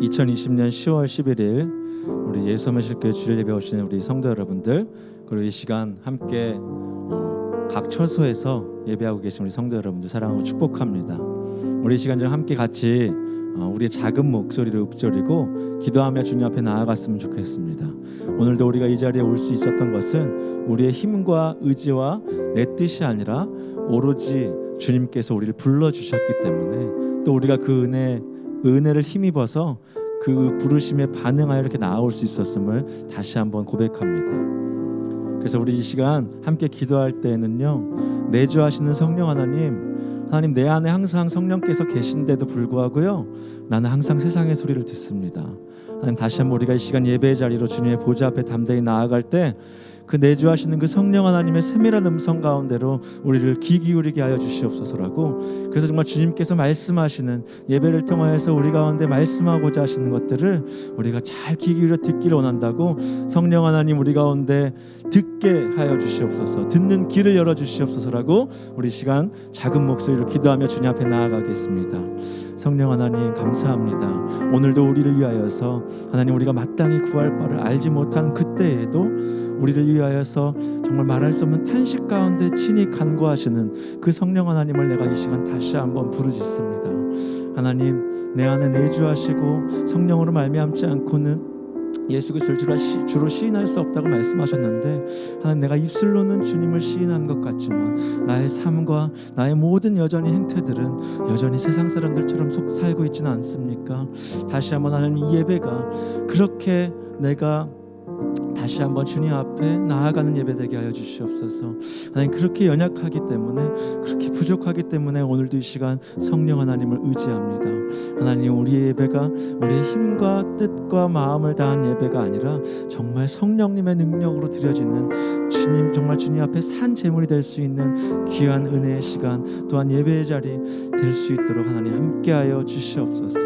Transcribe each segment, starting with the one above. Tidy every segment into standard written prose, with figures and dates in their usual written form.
2020년 10월 11일 우리 예수님의실교회 주일 예배 오시는 우리 성도 여러분들, 그리고 이 시간 함께 각 처소에서 예배하고 계신 우리 성도 여러분들 사랑하고 축복합니다. 우리 이 시간 중 함께 같이 우리의 작은 목소리를 읊조리고 기도하며 주님 앞에 나아갔으면 좋겠습니다. 오늘도 우리가 이 자리에 올 수 있었던 것은 우리의 힘과 의지와 내 뜻이 아니라 오로지 주님께서 우리를 불러주셨기 때문에, 또 우리가 그 은혜를 힘입어서 그 부르심에 반응하여 이렇게 나아올 수 있었음을 다시 한번 고백합니다. 그래서 우리 이 시간 함께 기도할 때에는요, 내주하시는 성령 하나님, 내 안에 항상 성령께서 계신데도 불구하고요, 나는 항상 세상의 소리를 듣습니다. 하나님, 다시 한번 우리가 이 시간 예배의 자리로 주님의 보좌 앞에 담대히 나아갈 때 그 내주하시는 그 성령 하나님의 세밀한 음성 가운데로 우리를 귀 기울이게 하여 주시옵소서라고, 그래서 정말 주님께서 말씀하시는, 예배를 통하여서 우리 가운데 말씀하고자 하시는 것들을 우리가 잘 귀 기울여 듣기를 원한다고, 성령 하나님 우리 가운데 듣게 하여 주시옵소서, 듣는 귀를 열어 주시옵소서라고 우리 시간 작은 목소리로 기도하며 주님 앞에 나아가겠습니다. 성령 하나님 감사합니다. 오늘도 우리를 위하여서 하나님, 우리가 마땅히 구할 바를 알지 못한 그때에도 우리를 위하여서 정말 말할 수 없는 탄식 가운데 친히 간구하시는 그 성령 하나님을 내가 이 시간 다시 한번 부르짖습니다. 하나님, 내 안에 내주하시고 성령으로 말미암지 않고는 예수 그리스도를 주로 시인할 수 없다고 말씀하셨는데, 하나님, 내가 입술로는 주님을 시인한 것 같지만 나의 삶과 나의 모든 여전히 행태들은 여전히 세상 사람들처럼 살고 있지는 않습니까? 다시 한번 하나님, 이 예배가 그렇게 내가 다시 한번 주님 앞에 나아가는 예배되게 하여 주시옵소서. 하나님, 그렇게 연약하기 때문에, 그렇게 부족하기 때문에 오늘도 이 시간 성령 하나님을 의지합니다. 하나님, 우리의 예배가 우리의 힘과 뜻과 마음을 다한 예배가 아니라 정말 성령님의 능력으로 드려지는 주님, 정말 주님 앞에 산 제물이 될 수 있는 귀한 은혜의 시간, 또한 예배의 자리 될 수 있도록 하나님 함께하여 주시옵소서.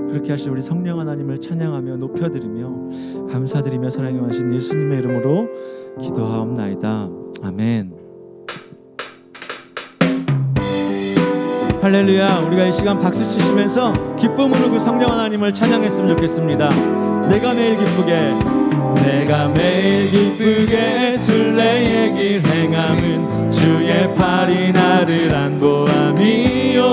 그렇게 하실 우리 성령 하나님을 찬양하며 높여드리며 감사드리며 사랑하신 예수님의 이름으로 기도하옵나이다. 아멘. 할렐루야. 우리가 이 시간 박수 치시면서 기쁨으로 그 성령 하나님을 찬양했으면 좋겠습니다. 내가 매일 기쁘게 순례의 길 행함은 주의 팔이 나를 안보함이요,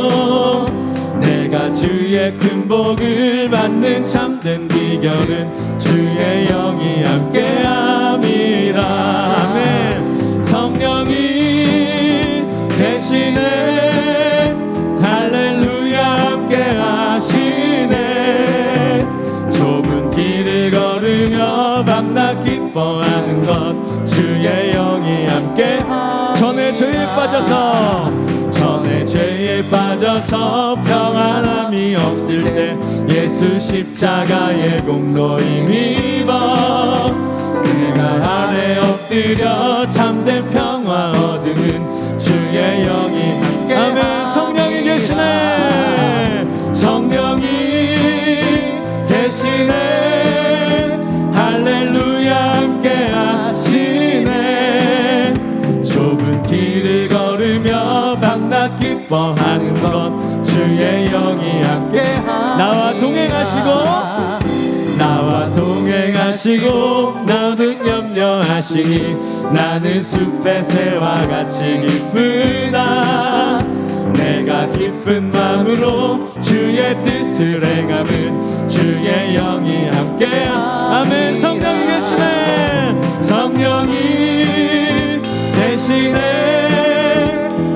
내가 주의 큰 복을 받는 참된 비결은 주의 영이 함께함이라. 아멘. 성령이 계시네, 할렐루야, 함께하시네. 좁은 길을 걸으며 밤낮 기뻐하는 것 주의 영이 함께. 전에 죄에 빠져서 평안함이 없을 때 예수 십자가의 공로 힘입어 내가 아래 엎드려 참된 평화 얻으는 주의 영이 함께. 아멘. 성령이 계시네, 성령이 계시네, 할렐루야, 함께 하시네. 좁은 길을 걸으며 밤낮 기뻐하는 것 주의 영이 함께. 나와 동행하시고 나오든 염려하시니 나는 숲의 새와 같이 기쁘다. 내가 기쁜 마음으로 주의 뜻을 행함은 주의 영이 함께. 아멘. 성령이 계시네, 성령이 계시네,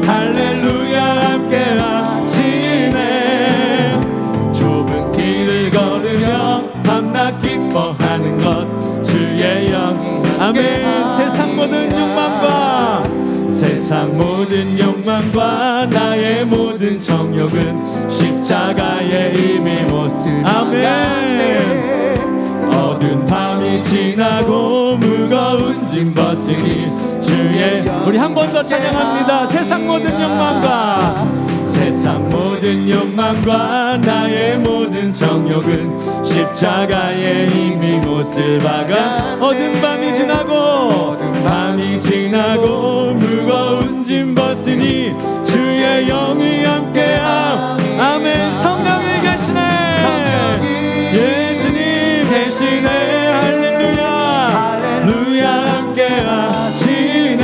할렐루야, 함께 하시네. 좁은 길을 걸으며 밤낮 기뻐하는 것 주의 영이 함께. 아멘. 세상 모든 욕망과 나의 모든 정욕은 십자가에 이미 못을. 아멘. 어두운 밤이 지나고 무거운 짐 벗으니 주의. 우리 한 번 더 찬양합니다. 세상 모든 욕망과 나의 모든 정욕은 십자가에 이미 못을 박아. 어두운 밤이 지나고 무거운 짐 벗으니 주의 영이 함께함. 아멘. 성령이 계시네, 예수님 계시네. 할렐루야 할렐루야 함께하시네.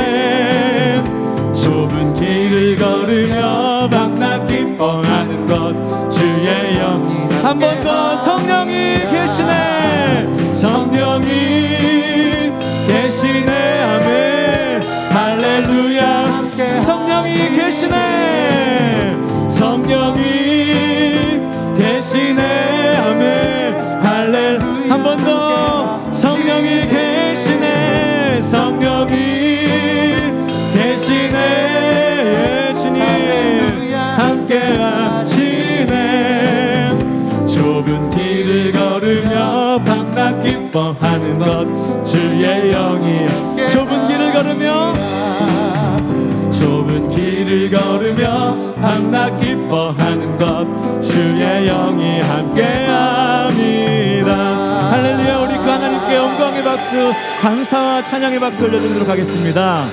좁은 길을 걸으며 밤낮 기뻐하는 것 주의 영. 한 번 더 성령이 계시네. 성령이 계시네. 아멘. 할렐루야. 성령이 계시네. 성령이 계시네. 아멘. 할렐루야. 한 번 더 성령이 계시네. 성령이 계시네. 예수님 함께 하시네. 좁은 길을 걸으며 밤낮 기뻐하는 것 주의 영이여. 좁은 길을 걸으며 좁은 길을 걸으며 밤낮 기뻐하는 것 주의 영이 함께합니다. 할렐루야. 우리 그 하나님께 영광의 박수, 감사와 찬양의 박수 올려드리도록 하겠습니다.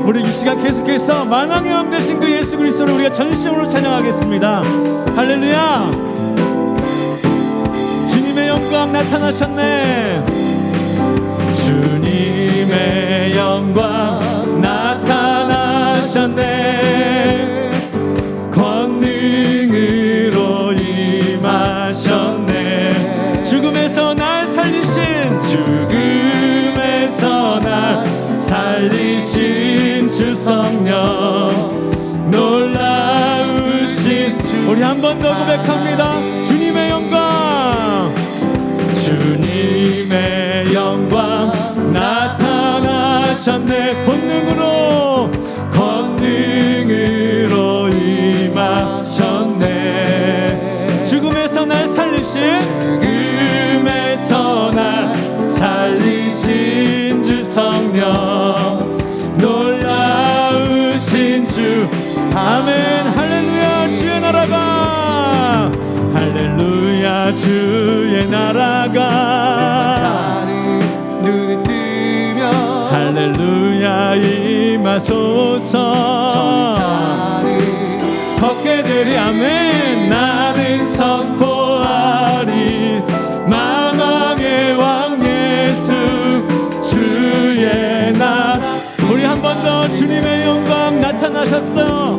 우리 이 시간 계속해서 만왕의 왕 되신 그 예수 그리스도를 우리가 전심으로 찬양하겠습니다. 할렐루야. 주님의 영광 나타나셨네. 주님의 영광 나타나셨네. 권능으로 임하셨네. 죽음에서 날 살리신, 죽음에서 날 살리신 주 성령 놀라우신. 우리 한 번 더 고백합니다. 주님의 영광, 주님의 영광 나타나셨네. 권능으로, 권능으로 임하셨네. 죽음에서 날 살리신, 죽음에서 날 살리신 주 성령 놀라우신 주. 아멘. 할렐루야. 주의 나라가, 할렐루야. 주의 나라가 눈을 뜨며 할렐루야 임하소서. 걷게 되리. 아멘. 나는 선포하리 만왕의 왕 예수 주의 나라. 우리 한 번 더 주님의 영광 나타나셨어.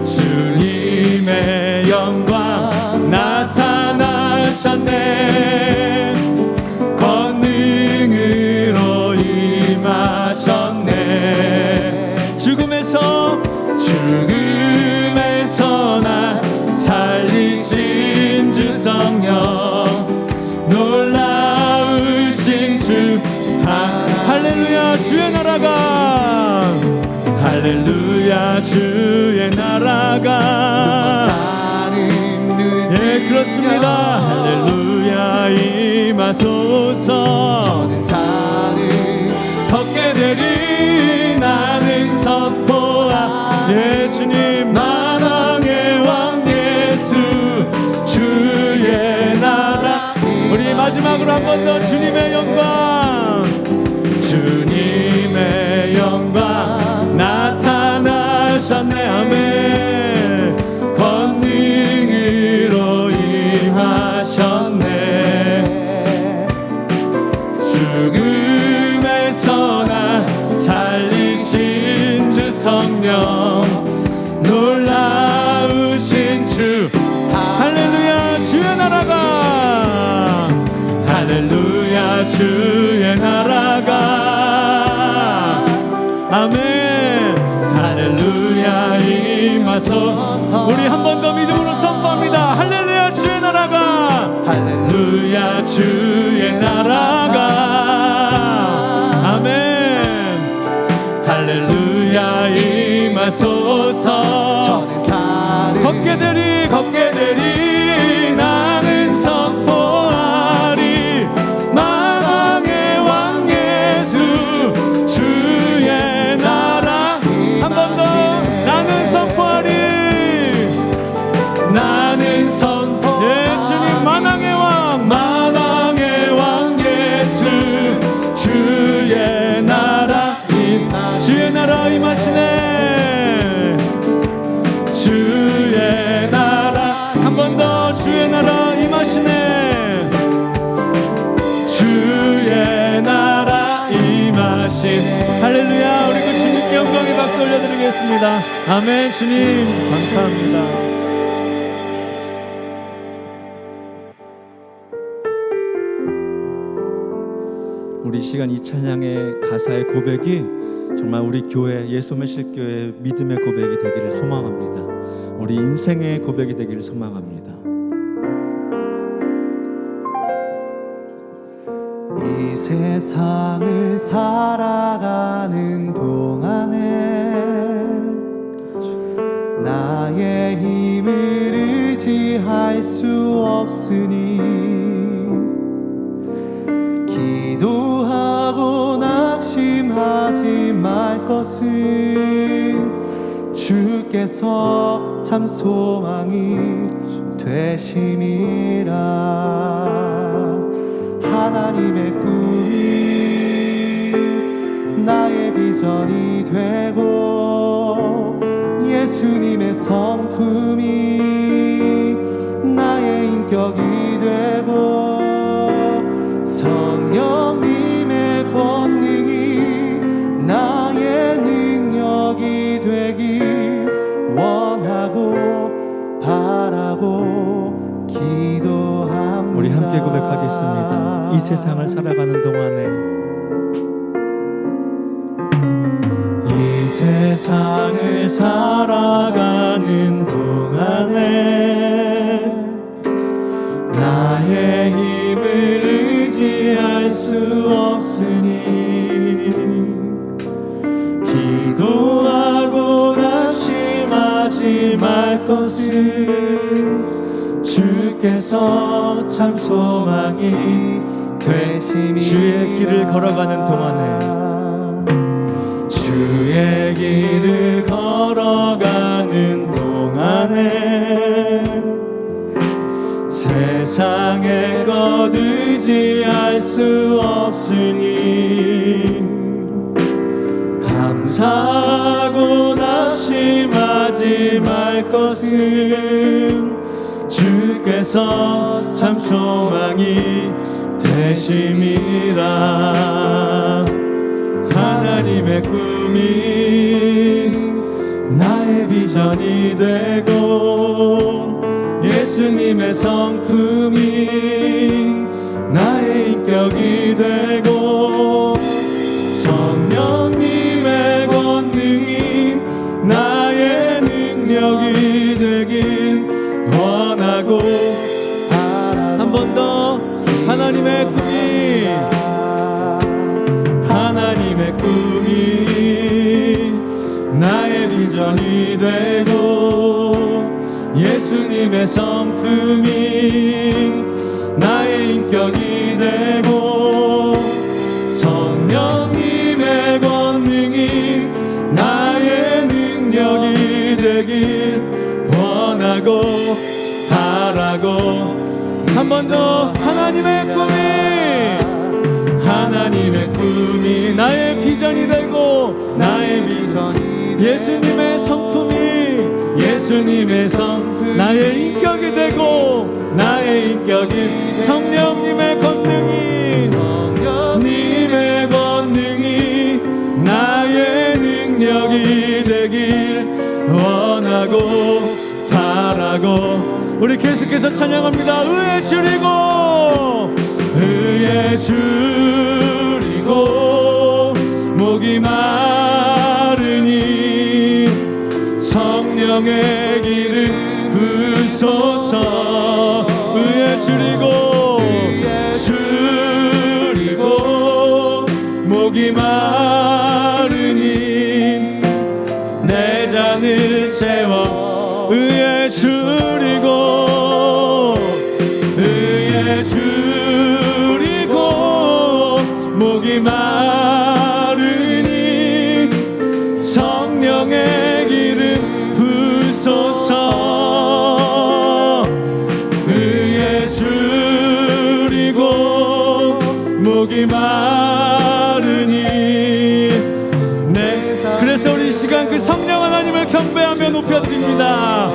주님의 영광 나타나셨네. 권능으로 임하셨네. 죽음에서, 죽음에서 날 살리신 주 성령 놀라우신 주. 할렐루야. 주의 나라가, 할렐루야. 주의 나라가. 예, 그렇습니다. 할렐루야 임하소서. 걷게 되리. 나는 선포하. 예, 주님 만왕의 왕 예수 주의 나라. 우리 마지막으로 한 번 더 주님의 영광, 주님의 영광 나타나셨네. 아멘. 권능으로 임하셨네. 죽음에서 날 살리신 주 성령 놀라우신 주. 할렐루야. 주의 나라가, 할렐루야. 주의 나라가. 아멘. 할렐루야 임하소서. 우리 한 번 더 믿음으로 선포합니다. 할렐루야. 주의 나라가, 할렐루야. 주의 나라가. 아멘. 할렐루야 임하소서. 걷게 되리, 걷게 되리. 나는 선포하리 만왕의 왕 예수 주의 나라. 한 번 더. 나는 선포하리. 나는 선포. 예수님 만왕의 왕, 만왕의 왕 예수 주의 나라. 주의 나라 임하시네. 주의 나라. 한 번 더. 더 주의 나라 임하시네. 주의 나라 임하시네. 할렐루야. 우리 그 주님께 영광의 박수 올려드리겠습니다. 아멘. 주님 감사합니다. 우리 시간 이 찬양의 가사의 고백이 정말 우리 교회 예수매실교회 믿음의 고백이 되기를 소망합니다. 우리 인생의 고백이 되기를 소망합니다. 이 세상을 살아가는 동안에 나의 힘을 의지할 수 없으니 기도하고 낙심하지 말 것은 주께서 참 소망이 되심이라. 하나님의 꿈이 나의 비전이 되고 예수님의 성품이 나의 인격이 되고 성령님의 권능이 나의 능력이 되길 원하고 바라고 기도합니다. 우리 함께 고백하겠습니다. 이 세상을 살아가는 동안에, 이 세상을 살아가는 동안에 나의 힘을 의지할 수 없으니 기도하고 낙심하지 말 것은 주께서 참 소망이 되심이. 주의 길을 걸어가는 동안에, 주의 길을 걸어가는 동안에 세상의 것 의지할 수 없으니 감사하고 낙심하지 말 것은 주께서 참 소망이 되심이라. 하나님의 꿈이 나의 비전이 되고 예수님의 성품이 나의 인격이 되고 성령님의 권능이 나의 능력이 되길 원하고. 한 번 더. 하나님의 꿈이, 하나님의 꿈이 나의 비전이 되고 예수님의 성품이 나의 인격이 되고 성령님의 권능이 나의 능력이 되길 원하고 바라고. 한 번 더. 하나님의 꿈이, 하나님의 꿈이 나의 비전이 되고 나의 비전이 예수님의 성품이 예수님의 성 나의 인격이 되고 나의 인격이 성령님의 권능이 성령님의 권능이 나의 능력이 되길 원하고 바라고. 우리 계속해서 찬양합니다. 의에 줄이고 의에 줄이고 목이 마르니 성령의 길을 부소서. 의에 줄이고 목이 마르니 내 잔을 채워. 의에 줄이고 목이 마르니 성령의 길을 부소서. 의에 줄이고 목이 마르니 그래서 우리 이 시간 그 성령 하나님을 경배하며 높여드립니다.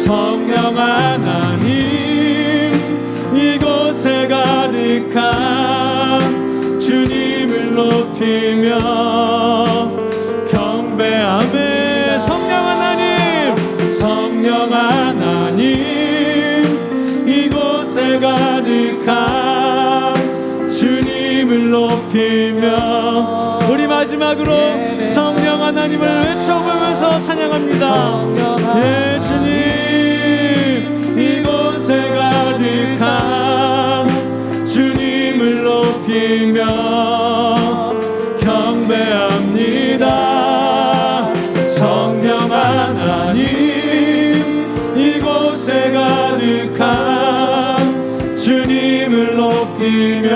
성령 하나님 이곳에 가득한 주님을 높이며 경배하며 성령 하나님 이곳에 가득한 주님을 높이며 우리 마지막으로 성령 하나님을 외쳐보면서 찬양합니다. 예 주님 이곳에 가득한 주님을 높이며 경배합니다. 성령 하나님 이곳에 가득한 주님을 높이며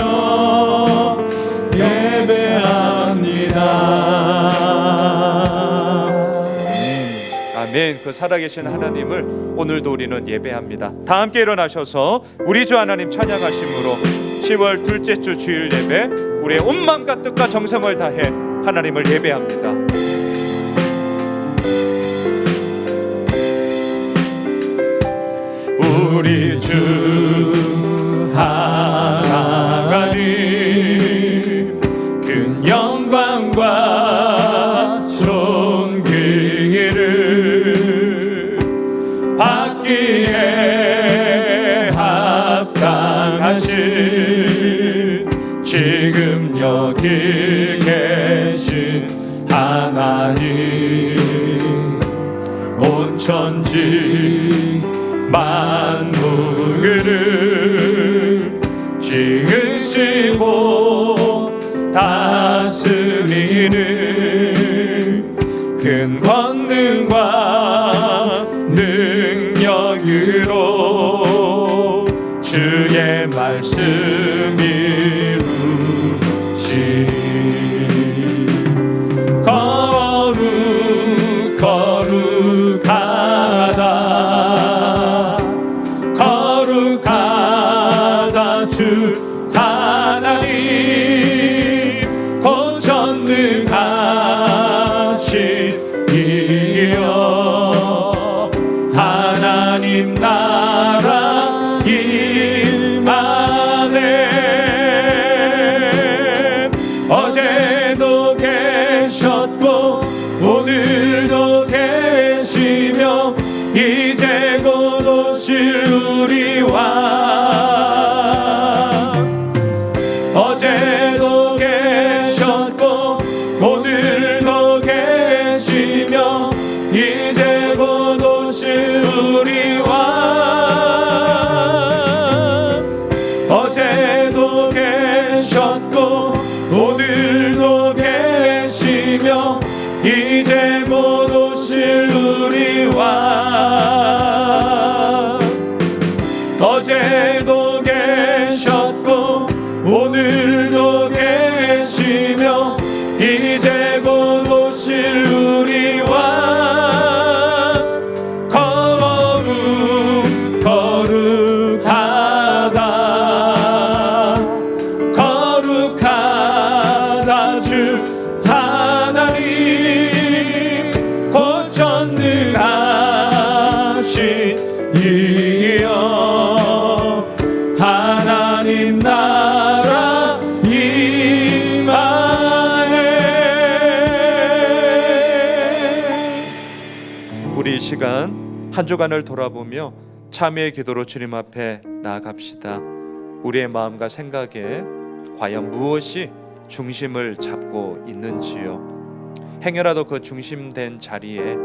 예배합니다. 아멘. 그 살아계신 하나님을 오늘도 우리는 예배합니다. 다 함께 일어나셔서 우리 주 하나님 찬양하심으로 10월 둘째 주 주일 예배 우리의 온 마음과 뜻과 정성을 다해 하나님을 예배합니다. 우리 주 하나님 큰 영광과 존귀를 받기에 합당하신 지금 여기 계신 하나님 온 천지 만물을 지으시고 다스리는 큰 권능과 능력으로 주의 말씀 이루시 거룩하다 주 하나님 곧 전능하신 이여 하나님 나라 임하네 어제도 계셨고 오늘도 계시며 이제 곧 오실 우리 왕 어제도 계셨고 오늘도 계시며 이제 곧 오실 우리 왕 어제도 계셨고 오늘도 계시며 이제 곧 오실 우리 왕 어제도 계셨고 오늘도 계시며 이제 곧 오실 우리 왕 거룩하다 주 하나님 곧 전능하신 이여 하나님 나라 임하네. 우리 이 시간 한 주간을 돌아보며 참회의 기도로 주님 앞에 나아갑시다. 우리의 마음과 생각에 과연 무엇이 중심을 잡고 있는지요. 행여라도 그 중심된 자리에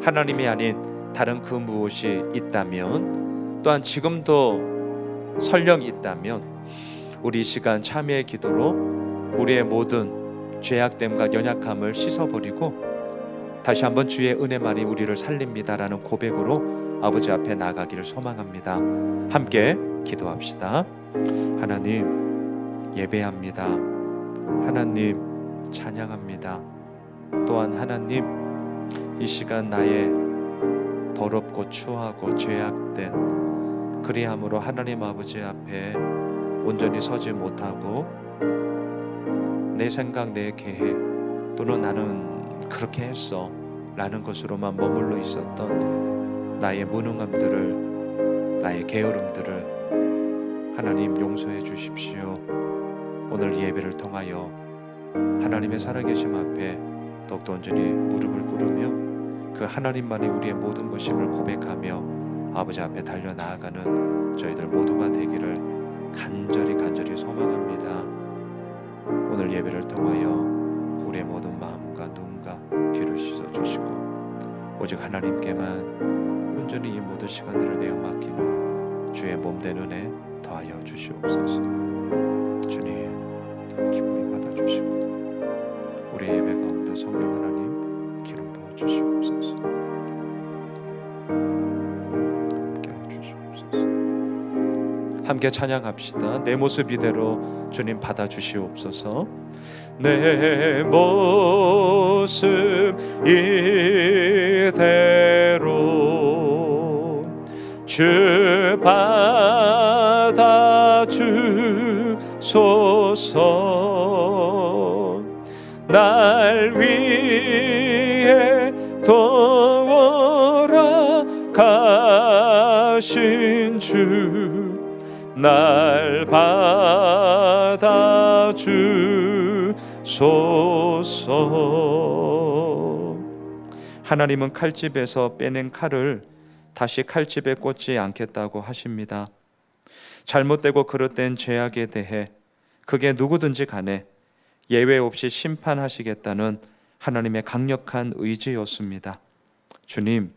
하나님이 아닌 다른 그 무엇이 있다면, 또한 지금도 설령 있다면 우리 이 시간 참회의 기도로 우리의 모든 죄악됨과 연약함을 씻어버리고 다시 한번 주의 은혜만이 우리를 살립니다라는 고백으로 아버지 앞에 나가기를 소망합니다. 함께 기도합시다. 하나님 예배합니다. 하나님 찬양합니다. 또한 하나님 이 시간 나의 더럽고 추하고 죄악된 그리함으로 하나님 아버지 앞에 온전히 서지 못하고 내 생각 내 계획 또는 나는 그렇게 했어 라는 것으로만 머물러 있었던 나의 무능함들을, 나의 게으름들을 하나님 용서해 주십시오. 오늘 이 예배를 통하여 하나님의 살아계심 앞에 더욱더 온전히 무릎을 꿇으며 그 하나님만이 우리의 모든 것임을 고백하며 아버지 앞에 달려나아가는 저희들 모두가 되기를 간절히 소망합니다. 오늘 예배를 통하여 우리의 모든 마음과 눈과 귀를 씻어주시고 오직 하나님께만 온전히 이 모든 시간들을 내어 맡기는 주의 몸된 은혜 더하여 주시옵소서. 주님 기쁘게 받아주시고 우리의 예배 가운데 성령 하나님 기름 부어주시옵소서. 함께 해주시옵소서. 함께 찬양합시다. 내 모습 이대로 주님 받아주시옵소서. 내 모습 이대로 주 받아주소서. 날 위해 도우러 가신 주 날 받아주소서. 하나님은 칼집에서 빼낸 칼을 다시 칼집에 꽂지 않겠다고 하십니다. 잘못되고 그릇된 죄악에 대해 그게 누구든지 간에 예외 없이 심판하시겠다는 하나님의 강력한 의지였습니다. 주님,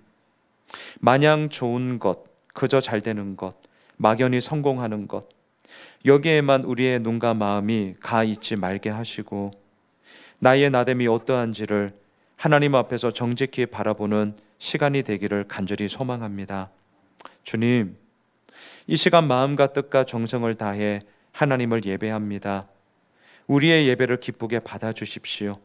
마냥 좋은 것, 그저 잘 되는 것, 막연히 성공하는 것, 여기에만 우리의 눈과 마음이 가 있지 말게 하시고 나의 나됨이 어떠한지를 하나님 앞에서 정직히 바라보는 시간이 되기를 간절히 소망합니다. 주님, 이 시간 마음과 뜻과 정성을 다해 하나님을 예배합니다. 우리의 예배를 기쁘게 받아주십시오.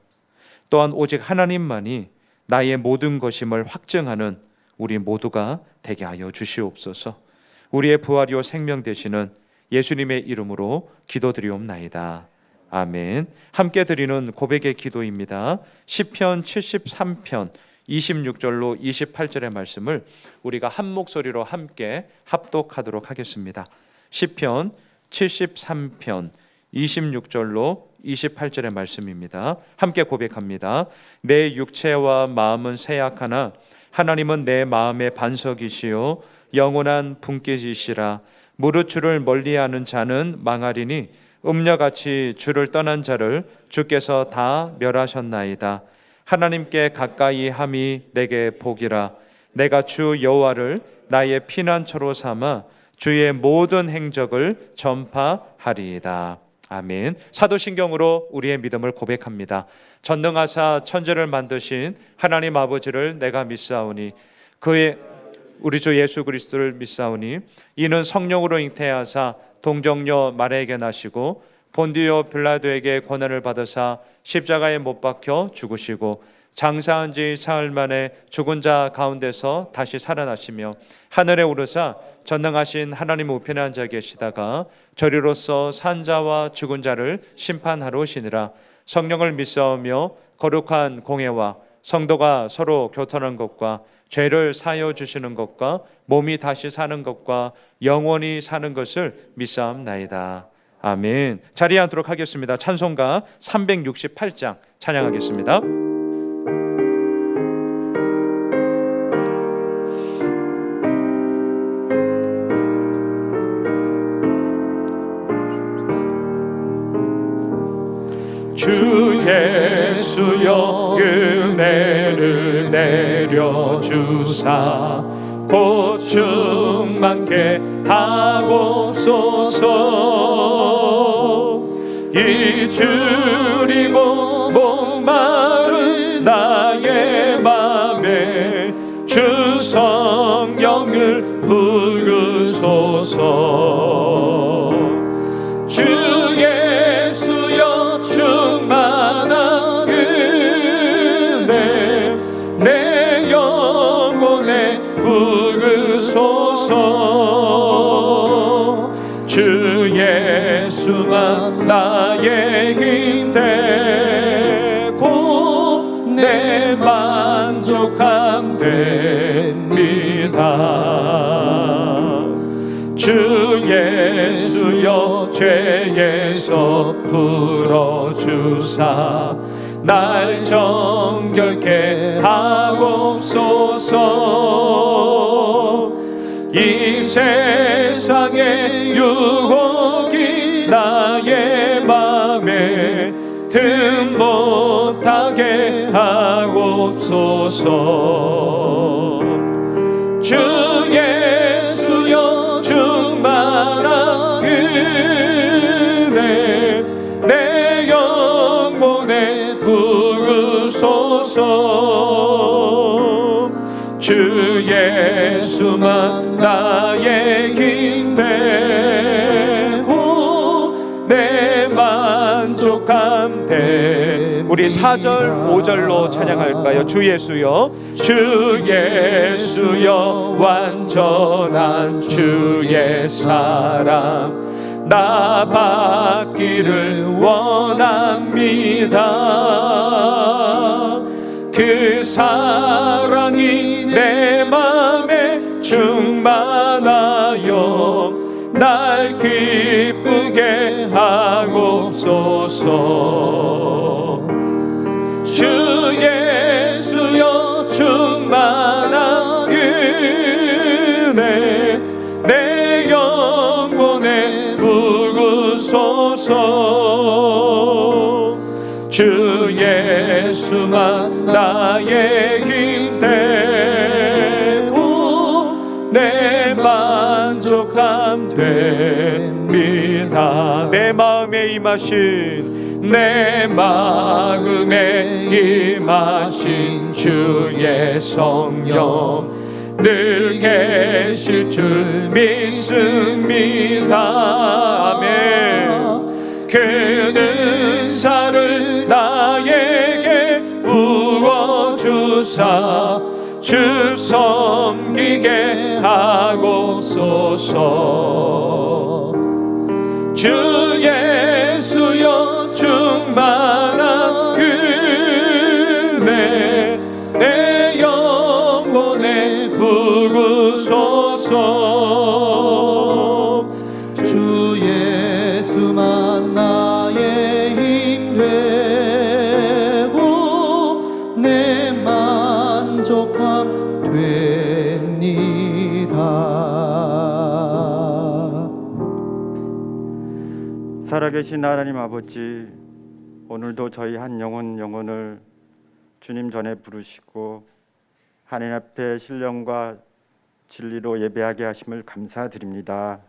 또한 오직 하나님만이 나의 모든 것임을 확증하는 우리 모두가 되게 하여 주시옵소서. 우리의 부활이요 생명 되시는 예수님의 이름으로 기도드리옵나이다. 아멘. 함께 드리는 고백의 기도입니다. 시편 73편 26절로 28절의 말씀을 우리가 한 목소리로 함께 합독하도록 하겠습니다. 시편 73편 26절로 28절의 말씀입니다. 함께 고백합니다. 내 육체와 마음은 쇠약하나 하나님은 내 마음의 반석이시요 영원한 분깃이시라. 무릇 주를 멀리하는 자는 망하리니 음녀같이 주를 떠난 자를 주께서 다 멸하셨나이다. 하나님께 가까이 함이 내게 복이라. 내가 주 여호와를 나의 피난처로 삼아 주의 모든 행적을 전파하리이다. 아멘. 사도신경으로 우리의 믿음을 고백합니다. 전능하사 천지를 만드신 하나님 아버지를 내가 믿사오니 그의 우리 주 예수 그리스도를 믿사오니 이는 성령으로 잉태하사 동정녀 마리아에게 나시고 본디오 빌라도에게 고난을 받으사 십자가에 못 박혀 죽으시고 장사한 지 사흘 만에 죽은 자 가운데서 다시 살아나시며 하늘에 오르사 전능하신 하나님 우편에 앉아 계시다가 저리로서 산 자와 죽은 자를 심판하러 오시니라. 성령을 믿사오며 거룩한 공회와 성도가 서로 교통하는 것과 죄를 사하여 주시는 것과 몸이 다시 사는 것과 영원히 사는 것을 믿사옵나이다. 아멘. 자리에 앉도록 하겠습니다. 찬송가 368장 찬양하겠습니다. 주 예수여 은혜를 내려주사 고충 많게 하옵소서. 이주리고 목마른 나의 맘에 주 성령을 부으소서. 주 예수여 충만한 은혜 내 영혼에 부으소서. 주 예수만 나의 힘 되고 내 만족함 됩니다. 주 예수여 죄에서 풀어주사 날 정결케 하옵소서. 이 세상의 유혹이 나의 맘에 틈 못하게 하옵소서. 주 예수여 충만한 은혜 내 영혼에 부으소서. 주 예수만 나의 힘 되고 내 만족함 되. 우리 4절 5절로 찬양할까요? 주 예수여 주 예수여 완전한 주의 사랑 나 받기를 원합니다. 그 사랑이 내 맘에 충만하여 날 기쁘게 하옵소서. 주 예수여 충만한 은혜 내 영혼에 부으소서. 주 예수만 나의 힘 되고 내 만족함 됩니다. 내 마음에 임하신 주의 성령 늘 계실 줄 믿습니다. 아멘. 그 은사를 나에게 부어주사 주 섬기게 하옵소서. 주 예수여 충만한 은혜 내 영혼에 부으소서. 주 예수만 나의 힘 되고 내 만족함 됩니다. 살아계신 하나님 아버지, 오늘도 저희 한 영혼을 주님 전에 부르시고 하나님 앞에 신령과 진리로 예배하게 하심을 감사드립니다.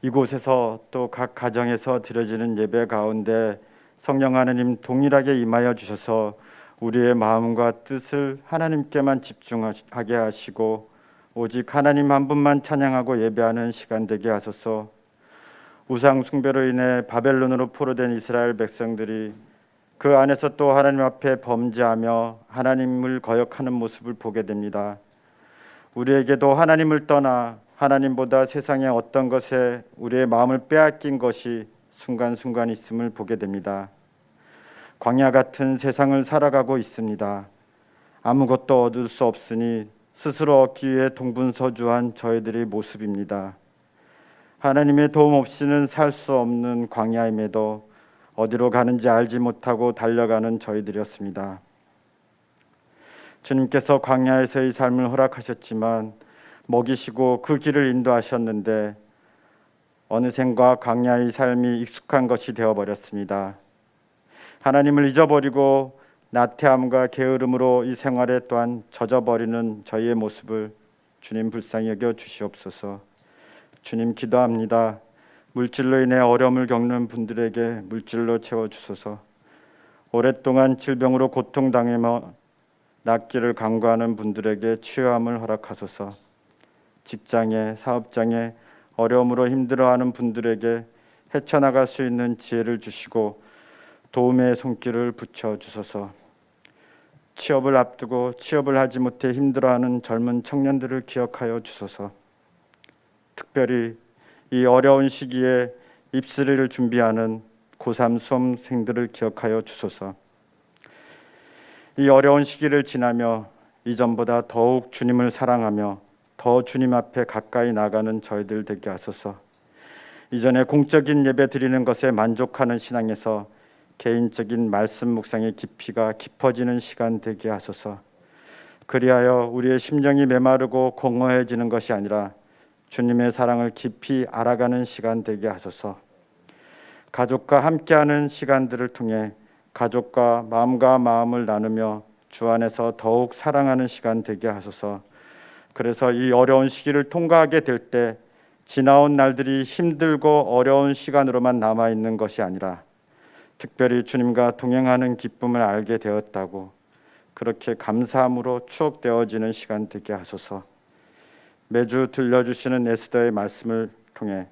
이곳에서 또 각 가정에서 드려지는 예배 가운데 성령 하나님 동일하게 임하여 주셔서 우리의 마음과 뜻을 하나님께만 집중하게 하시고 오직 하나님 한 분만 찬양하고 예배하는 시간 되게 하소서. 우상 숭배로 인해 바벨론으로 포로된 이스라엘 백성들이 그 안에서 또 하나님 앞에 범죄하며 하나님을 거역하는 모습을 보게 됩니다. 우리에게도 하나님을 떠나 하나님보다 세상의 어떤 것에 우리의 마음을 빼앗긴 것이 순간순간 있음을 보게 됩니다. 광야 같은 세상을 살아가고 있습니다. 아무것도 얻을 수 없으니 스스로 얻기 위해 동분서주한 저희들의 모습입니다. 하나님의 도움 없이는 살 수 없는 광야임에도 어디로 가는지 알지 못하고 달려가는 저희들이었습니다. 주님께서 광야에서의 삶을 허락하셨지만 먹이시고 그 길을 인도하셨는데 어느샌가 광야의 삶이 익숙한 것이 되어버렸습니다. 하나님을 잊어버리고 나태함과 게으름으로 이 생활에 또한 젖어버리는 저희의 모습을 주님 불쌍히 여겨 주시옵소서. 주님 기도합니다. 물질로 인해 어려움을 겪는 분들에게 물질로 채워주소서. 오랫동안 질병으로 고통당하며 낫기를 간구하는 분들에게 치유함을 허락하소서. 직장에 사업장에 어려움으로 힘들어하는 분들에게 헤쳐나갈 수 있는 지혜를 주시고 도움의 손길을 붙여주소서. 취업을 앞두고 취업을 하지 못해 힘들어하는 젊은 청년들을 기억하여 주소서. 특별히 이 어려운 시기에 입시를 준비하는 고3 수험생들을 기억하여 주소서. 이 어려운 시기를 지나며 이전보다 더욱 주님을 사랑하며 더 주님 앞에 가까이 나가는 저희들 되게 하소서. 이전에 공적인 예배 드리는 것에 만족하는 신앙에서 개인적인 말씀 묵상의 깊이가 깊어지는 시간 되게 하소서. 그리하여 우리의 심령이 메마르고 공허해지는 것이 아니라 주님의 사랑을 깊이 알아가는 시간 되게 하소서. 가족과 함께하는 시간들을 통해 가족과 마음과 마음을 나누며 주 안에서 더욱 사랑하는 시간 되게 하소서. 그래서 이 어려운 시기를 통과하게 될 때 지나온 날들이 힘들고 어려운 시간으로만 남아있는 것이 아니라 특별히 주님과 동행하는 기쁨을 알게 되었다고 그렇게 감사함으로 추억되어지는 시간 되게 하소서. 매주 들려주시는 에스더의 말씀을 통해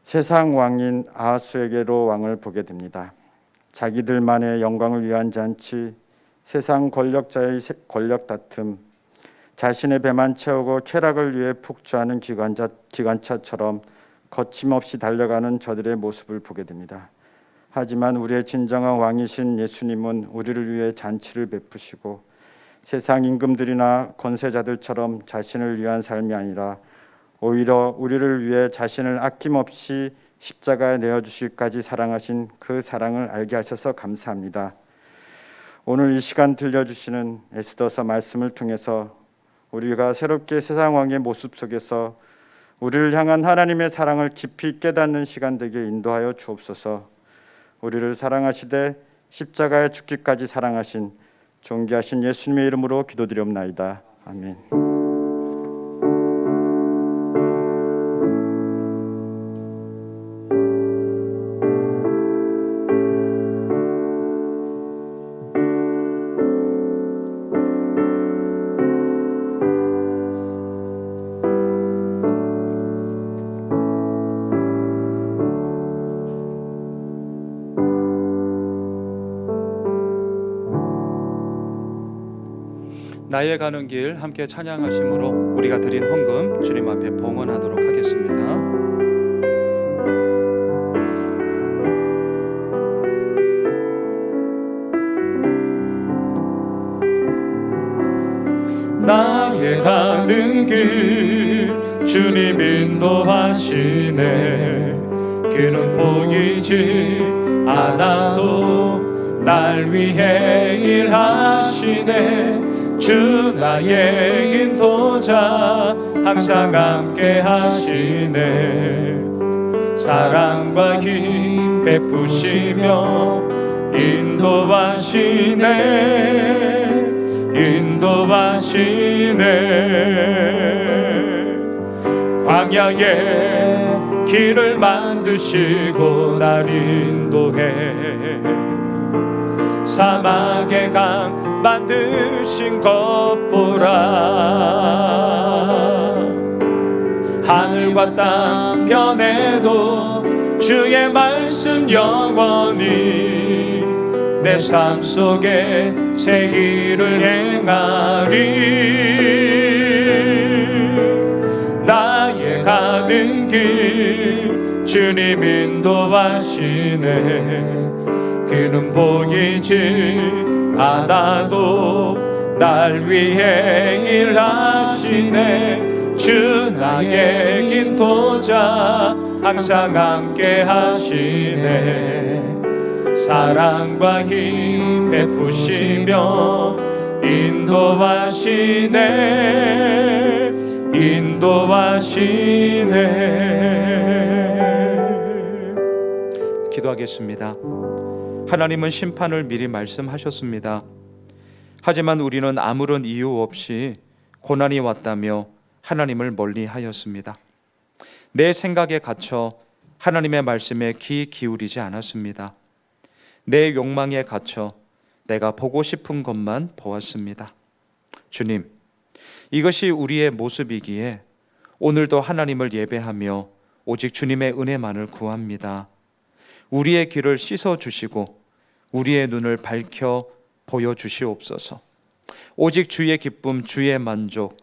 세상 왕인 아하수에게로 왕을 보게 됩니다. 자기들만의 영광을 위한 잔치, 세상 권력자의 권력 다툼, 자신의 배만 채우고 쾌락을 위해 폭주하는 기관차처럼 거침없이 달려가는 저들의 모습을 보게 됩니다. 하지만 우리의 진정한 왕이신 예수님은 우리를 위해 잔치를 베푸시고 세상 임금들이나 권세자들처럼 자신을 위한 삶이 아니라 오히려 우리를 위해 자신을 아낌없이 십자가에 내어주실까지 사랑하신 그 사랑을 알게 하셔서 감사합니다. 오늘 이 시간 들려주시는 에스더서 말씀을 통해서 우리가 새롭게 세상 왕의 모습 속에서 우리를 향한 하나님의 사랑을 깊이 깨닫는 시간 되게 인도하여 주옵소서. 우리를 사랑하시되 십자가에 죽기까지 사랑하신 존귀하신 예수님의 이름으로 기도드리옵나이다. 아멘. 나의 가는 길 함께 찬양하심으로 우리가 드린 헌금 주님 앞에 봉헌하도록 하겠습니다. 나의 가는 길 주님 인도하시네. 그는 보이지 않아도 날 위해 일하시네. 주 나의 인도자 항상 함께 하시네. 사랑과 힘 베푸시며 인도하시네. 인도하시네. 광야에 길을 만드시고 날 인도해. 사막의 강 만드신 것 보라. 하늘과 땅 변해도 주의 말씀 영원히 내 삶 속에 새 일을 행하리. 나의 가는 길 주님 인도하시네. 그는 보이지 않아도 날 위해 일하시네. 주 나의 인도자 항상 함께 하시네. 사랑과 힘 베푸시며 인도하시네. 인도하시네. 기도하겠습니다. 하나님은 심판을 미리 말씀하셨습니다. 하지만 우리는 아무런 이유 없이 고난이 왔다며 하나님을 멀리하였습니다. 내 생각에 갇혀 하나님의 말씀에 귀 기울이지 않았습니다. 내 욕망에 갇혀 내가 보고 싶은 것만 보았습니다. 주님, 이것이 우리의 모습이기에 오늘도 하나님을 예배하며 오직 주님의 은혜만을 구합니다. 우리의 길을 씻어주시고 우리의 눈을 밝혀 보여주시옵소서. 오직 주의 기쁨, 주의 만족,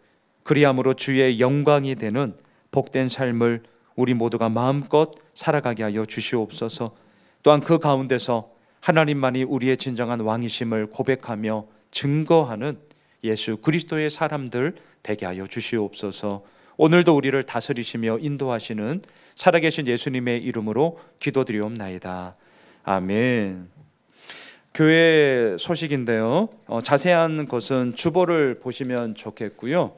그리함으로 주의 영광이 되는 복된 삶을 우리 모두가 마음껏 살아가게 하여 주시옵소서. 또한 그 가운데서 하나님만이 우리의 진정한 왕이심을 고백하며 증거하는 예수 그리스도의 사람들 되게 하여 주시옵소서. 오늘도 우리를 다스리시며 인도하시는 살아계신 예수님의 이름으로 기도드리옵나이다. 아멘. 교회 소식인데요. 자세한 것은 주보를 보시면 좋겠고요.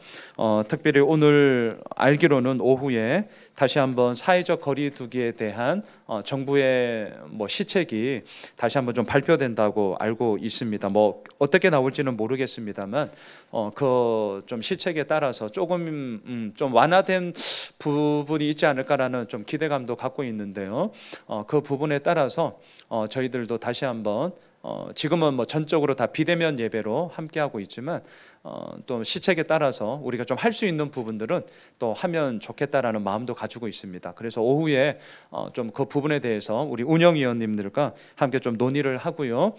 특별히 오늘 알기로는 오후에 다시 한번 사회적 거리두기에 대한 정부의 시책이 다시 한번 좀 발표된다고 알고 있습니다. 어떻게 나올지는 모르겠습니다만 그 좀 시책에 따라서 조금 좀 완화된 부분이 있지 않을까라는 좀 기대감도 갖고 있는데요. 그 부분에 따라서 저희들도 다시 한번 지금은 전적으로 다 비대면 예배로 함께하고 있지만 또 시책에 따라서 우리가 좀 할 수 있는 부분들은 또 하면 좋겠다라는 마음도 가지고 있습니다. 그래서 오후에 좀 그 부분에 대해서 우리 운영위원님들과 함께 좀 논의를 하고요.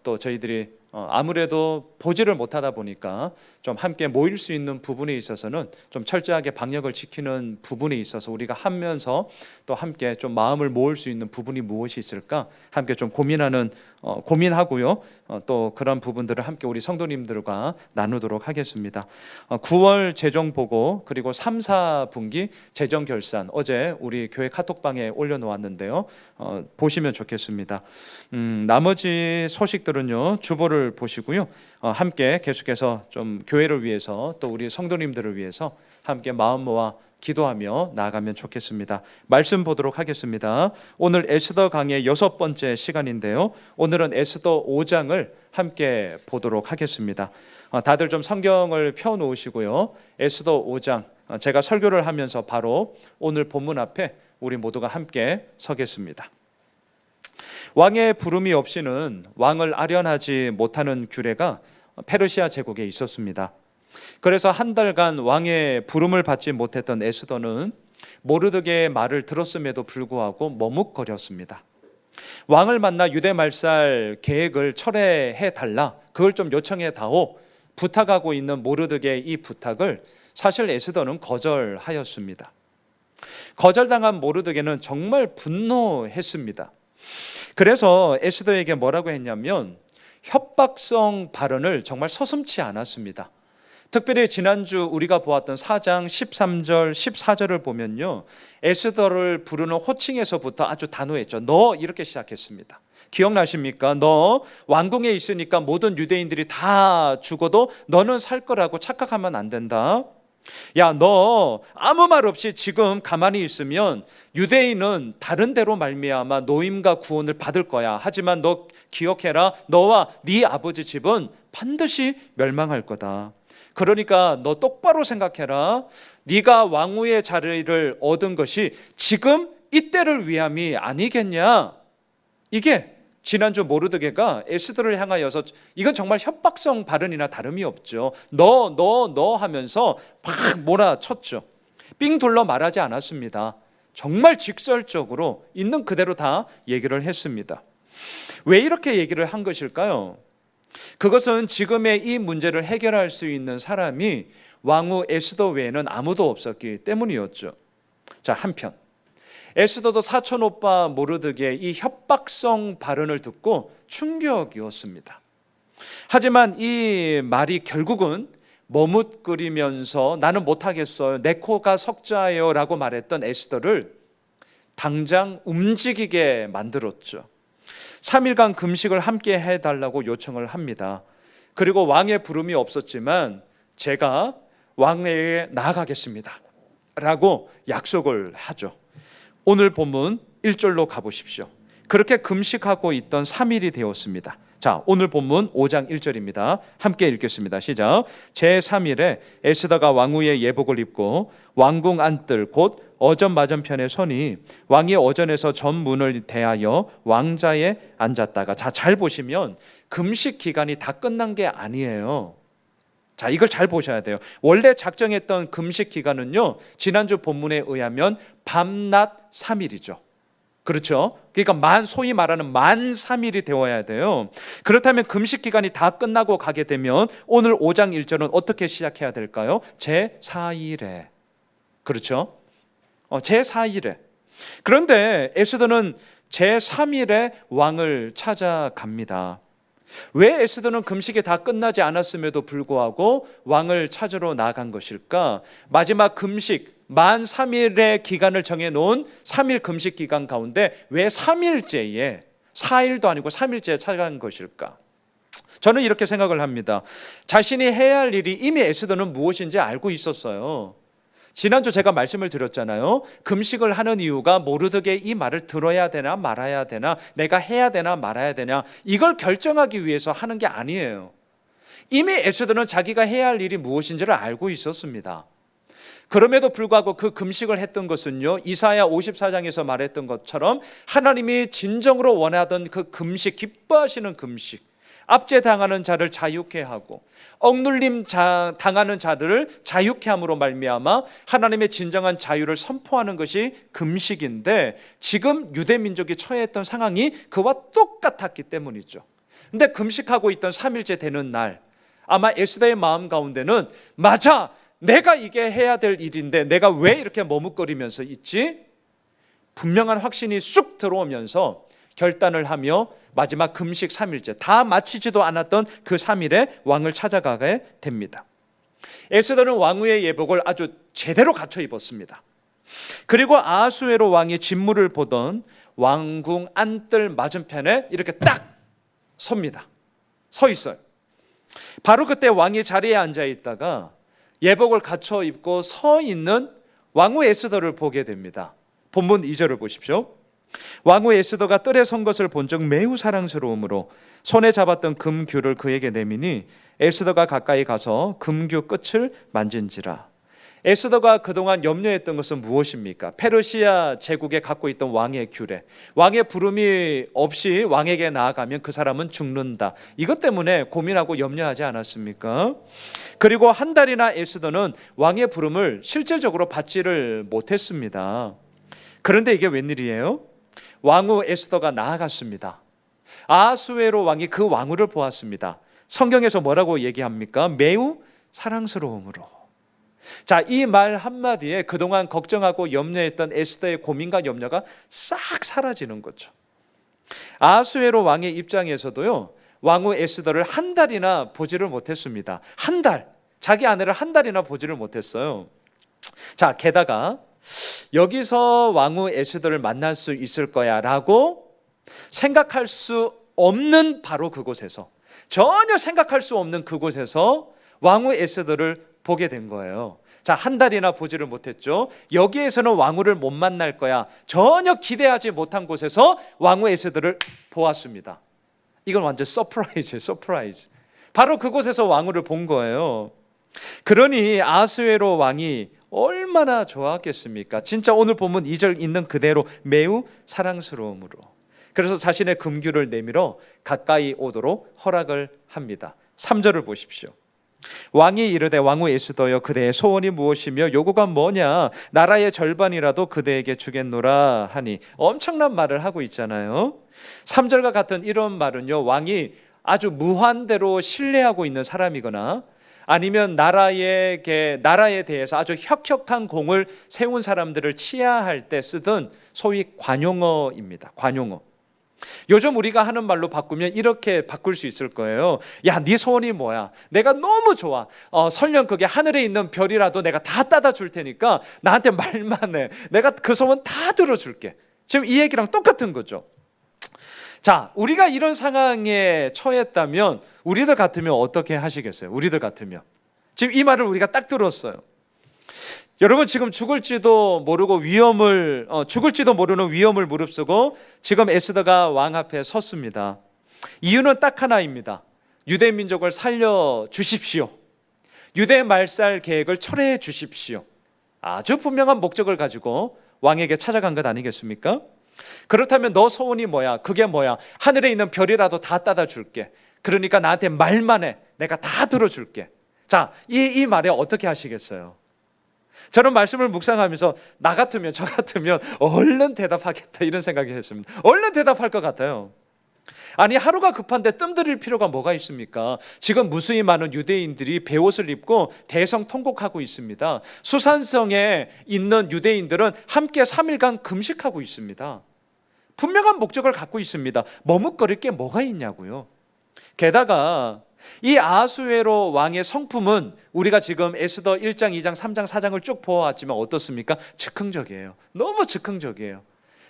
또 저희들이 아무래도 보지를 못하다 보니까 좀 함께 모일 수 있는 부분에 있어서는 좀 철저하게 방역을 지키는 부분에 있어서 우리가 하면서 또 함께 좀 마음을 모을 수 있는 부분이 무엇이 있을까 함께 좀 고민하고요. 또 그런 부분들을 함께 우리 성도님들과 나누도록 하겠습니다. 9월 재정 보고 그리고 3, 4분기 재정 결산 어제 우리 교회 카톡방에 올려놓았는데요. 보시면 좋겠습니다. 나머지 소식들은요. 주보를 보시고요. 함께 계속해서 좀 교회를 위해서 또 우리 성도님들을 위해서 함께 마음 모아 기도하며 나아가면 좋겠습니다. 말씀 보도록 하겠습니다. 오늘 에스더 강의 6번째 시간인데요. 오늘은 에스더 5장을 함께 보도록 하겠습니다. 다들 좀 성경을 펴놓으시고요. 에스더 5장 제가 설교를 하면서 바로 오늘 본문 앞에 우리 모두가 함께 서겠습니다. 왕의 부름이 없이는 왕을 아련하지 못하는 규례가 페르시아 제국에 있었습니다. 그래서 한 달간 왕의 부름을 받지 못했던 에스더는 모르드게의 말을 들었음에도 불구하고 머뭇거렸습니다. 왕을 만나 유대 말살 계획을 철회해 달라, 그걸 좀 요청해 다오 부탁하고 있는 모르드게의 이 부탁을 사실 에스더는 거절하였습니다. 거절당한 모르드게는 정말 분노했습니다. 그래서 에스더에게 뭐라고 했냐면 협박성 발언을 정말 서슴지 않았습니다. 특별히 지난주 우리가 보았던 4장 13절 14절을 보면요, 에스더를 부르는 호칭에서부터 아주 단호했죠. 너, 이렇게 시작했습니다. 기억나십니까? 너 왕궁에 있으니까 모든 유대인들이 다 죽어도 너는 살 거라고 착각하면 안 된다. 야, 너 아무 말 없이 지금 가만히 있으면 유대인은 다른 데로 말미암아 노임과 구원을 받을 거야. 하지만 너 기억해라. 너와 네 아버지 집은 반드시 멸망할 거다. 그러니까 너 똑바로 생각해라. 네가 왕후의 자리를 얻은 것이 지금 이때를 위함이 아니겠냐. 이게 지난주 모르드게가 에스더를 향하여서 이건 정말 협박성 발언이나 다름이 없죠. 너 하면서 막 몰아쳤죠. 삥 둘러 말하지 않았습니다. 정말 직설적으로 있는 그대로 다 얘기를 했습니다. 왜 이렇게 얘기를 한 것일까요? 그것은 지금의 이 문제를 해결할 수 있는 사람이 왕후 에스더 외에는 아무도 없었기 때문이었죠. 자, 한편 에스더도 사촌 오빠 모르드게의 이 협박성 발언을 듣고 충격이었습니다. 하지만 이 말이 결국은 머뭇거리면서 나는 못하겠어요, 내 코가 석자예요 라고 말했던 에스더를 당장 움직이게 만들었죠. 3일간 금식을 함께 해달라고 요청을 합니다. 그리고 왕의 부름이 없었지만 제가 왕에게 나아가겠습니다 라고 약속을 하죠. 오늘 본문 1절로 가보십시오. 그렇게 금식하고 있던 3일이 되었습니다. 자, 오늘 본문 5장 1절입니다. 함께 읽겠습니다. 시작. 제3일에 에스더가 왕후의 예복을 입고 왕궁 안뜰 곧 어전 맞은편에 서니 왕이 어전에서 전문을 대하여 왕자에 앉았다가, 자, 잘 보시면 금식 기간이 다 끝난 게 아니에요. 자, 이걸 잘 보셔야 돼요. 원래 작정했던 금식 기간은요, 지난주 본문에 의하면 밤낮 3일이죠. 그렇죠? 그러니까 소위 말하는 만 3일이 되어야 돼요. 그렇다면 금식 기간이 다 끝나고 가게 되면 오늘 5장 1절은 어떻게 시작해야 될까요? 제4일에. 그렇죠? 제4일에. 그런데 에스더는 제3일에 왕을 찾아갑니다. 왜 에스더는 금식이 다 끝나지 않았음에도 불구하고 왕을 찾으러 나간 것일까? 마지막 금식 만 3일의 기간을 정해놓은 3일 금식 기간 가운데 왜 3일째에 4일도 아니고 3일째에 찾아간 것일까? 저는 이렇게 생각을 합니다. 자신이 해야 할 일이 이미 에스더는 무엇인지 알고 있었어요. 지난주 제가 말씀을 드렸잖아요. 금식을 하는 이유가 모르드게의 이 말을 들어야 되나 말아야 되나, 내가 해야 되나 말아야 되냐, 이걸 결정하기 위해서 하는 게 아니에요. 이미 에스더는 자기가 해야 할 일이 무엇인지를 알고 있었습니다. 그럼에도 불구하고 그 금식을 했던 것은요, 이사야 54장에서 말했던 것처럼 하나님이 진정으로 원하던 그 금식, 기뻐하시는 금식, 압제당하는 자를 자유케 하고 억눌림 당하는 자들을 자유케 함으로 말미암아 하나님의 진정한 자유를 선포하는 것이 금식인데, 지금 유대 민족이 처해있던 상황이 그와 똑같았기 때문이죠. 근데 금식하고 있던 3일째 되는 날, 아마 에스더의 마음 가운데는 맞아, 내가 이게 해야 될 일인데 내가 왜 이렇게 머뭇거리면서 있지? 분명한 확신이 쑥 들어오면서 결단을 하며 마지막 금식 3일째, 다 마치지도 않았던 그 3일에 왕을 찾아가게 됩니다. 에스더는 왕후의 예복을 아주 제대로 갖춰 입었습니다. 그리고 아하수에로 왕이 진무를 보던 왕궁 안뜰 맞은편에 이렇게 딱 섭니다. 서 있어요. 바로 그때 왕이 자리에 앉아 있다가 예복을 갖춰 입고 서 있는 왕후 에스더를 보게 됩니다. 본문 2절을 보십시오. 왕후 에스더가 뜰에 선 것을 본 적 매우 사랑스러움으로 손에 잡았던 금규를 그에게 내미니 에스더가 가까이 가서 금규 끝을 만진지라. 에스더가 그동안 염려했던 것은 무엇입니까? 페르시아 제국에 갖고 있던 왕의 규례, 왕의 부름이 없이 왕에게 나아가면 그 사람은 죽는다. 이것 때문에 고민하고 염려하지 않았습니까? 그리고 한 달이나 에스더는 왕의 부름을 실질적으로 받지를 못했습니다. 그런데 이게 웬일이에요? 왕후 에스더가 나아갔습니다. 아하수에로 왕이 그 왕후를 보았습니다. 성경에서 뭐라고 얘기합니까? 매우 사랑스러움으로. 자, 이 말 한마디에 그동안 걱정하고 염려했던 에스더의 고민과 염려가 싹 사라지는 거죠. 아하수에로 왕의 입장에서도요, 왕후 에스더를 한 달이나 보지를 못했습니다. 한 달, 자기 아내를 한 달이나 보지를 못했어요. 자, 게다가 여기서 왕후 에스더를 만날 수 있을 거야 라고 생각할 수 없는 바로 그곳에서, 전혀 생각할 수 없는 그곳에서 왕후 에스더를 보게 된 거예요. 자, 한 달이나 보지를 못했죠. 여기에서는 왕후를 못 만날 거야, 전혀 기대하지 못한 곳에서 왕후 에스더를 보았습니다. 이건 완전 서프라이즈예요. 서프라이즈. 바로 그곳에서 왕후를 본 거예요. 그러니 아하수에로 왕이 얼마나 좋았겠습니까? 진짜 오늘 본문 2절 있는 그대로 매우 사랑스러움으로. 그래서 자신의 금규를 내밀어 가까이 오도록 허락을 합니다. 3절을 보십시오. 왕이 이르되 왕후 에스더여, 그대의 소원이 무엇이며 요구가 뭐냐? 나라의 절반이라도 그대에게 주겠노라 하니. 엄청난 말을 하고 있잖아요. 3절과 같은 이런 말은요, 왕이 아주 무한대로 신뢰하고 있는 사람이거나 아니면 나라에 대해서 아주 혁혁한 공을 세운 사람들을 치하할 때 쓰던 소위 관용어입니다. 관용어. 요즘 우리가 하는 말로 바꾸면 이렇게 바꿀 수 있을 거예요. 야, 네 소원이 뭐야? 내가 너무 좋아. 설령 그게 하늘에 있는 별이라도 내가 다 따다 줄 테니까 나한테 말만 해. 내가 그 소원 다 들어줄게. 지금 이 얘기랑 똑같은 거죠. 자, 우리가 이런 상황에 처했다면 우리들 같으면 어떻게 하시겠어요? 우리들 같으면. 지금 이 말을 우리가 딱 들었어요. 여러분, 지금 죽을지도 모르는 위험을 무릅쓰고 지금 에스더가 왕 앞에 섰습니다. 이유는 딱 하나입니다. 유대 민족을 살려 주십시오. 유대 말살 계획을 철회해 주십시오. 아주 분명한 목적을 가지고 왕에게 찾아간 것 아니겠습니까? 그렇다면 너 소원이 뭐야? 그게 뭐야? 하늘에 있는 별이라도 다 따다 줄게. 그러니까 나한테 말만 해. 내가 다 들어줄게. 자, 이 말에 어떻게 하시겠어요? 저는 말씀을 묵상하면서 저 같으면 얼른 대답하겠다 이런 생각이 했습니다. 얼른 대답할 것 같아요. 아니, 하루가 급한데 뜸들일 필요가 뭐가 있습니까? 지금 무수히 많은 유대인들이 베옷을 입고 대성통곡하고 있습니다. 수산성에 있는 유대인들은 함께 3일간 금식하고 있습니다. 분명한 목적을 갖고 있습니다. 머뭇거릴 게 뭐가 있냐고요. 게다가 이 아하수에로 왕의 성품은 우리가 지금 에스더 1장, 2장, 3장, 4장을 쭉 보아왔지만 어떻습니까? 즉흥적이에요. 너무 즉흥적이에요.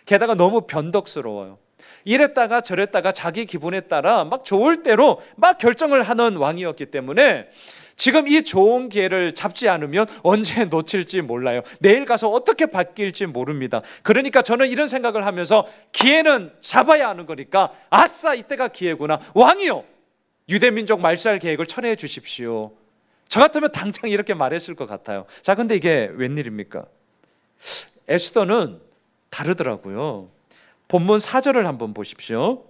게다가 너무 변덕스러워요. 이랬다가 저랬다가 자기 기분에 따라 막 좋을 대로 막 결정을 하는 왕이었기 때문에 지금 이 좋은 기회를 잡지 않으면 언제 놓칠지 몰라요. 내일 가서 어떻게 바뀔지 모릅니다. 그러니까 저는 이런 생각을 하면서 기회는 잡아야 하는 거니까 아싸 이때가 기회구나. 왕이요, 유대민족 말살 계획을 철회해 주십시오. 저 같으면 당장 이렇게 말했을 것 같아요. 자, 근데 이게 웬일입니까? 에스더는 다르더라고요. 본문 4절을 한번 보십시오.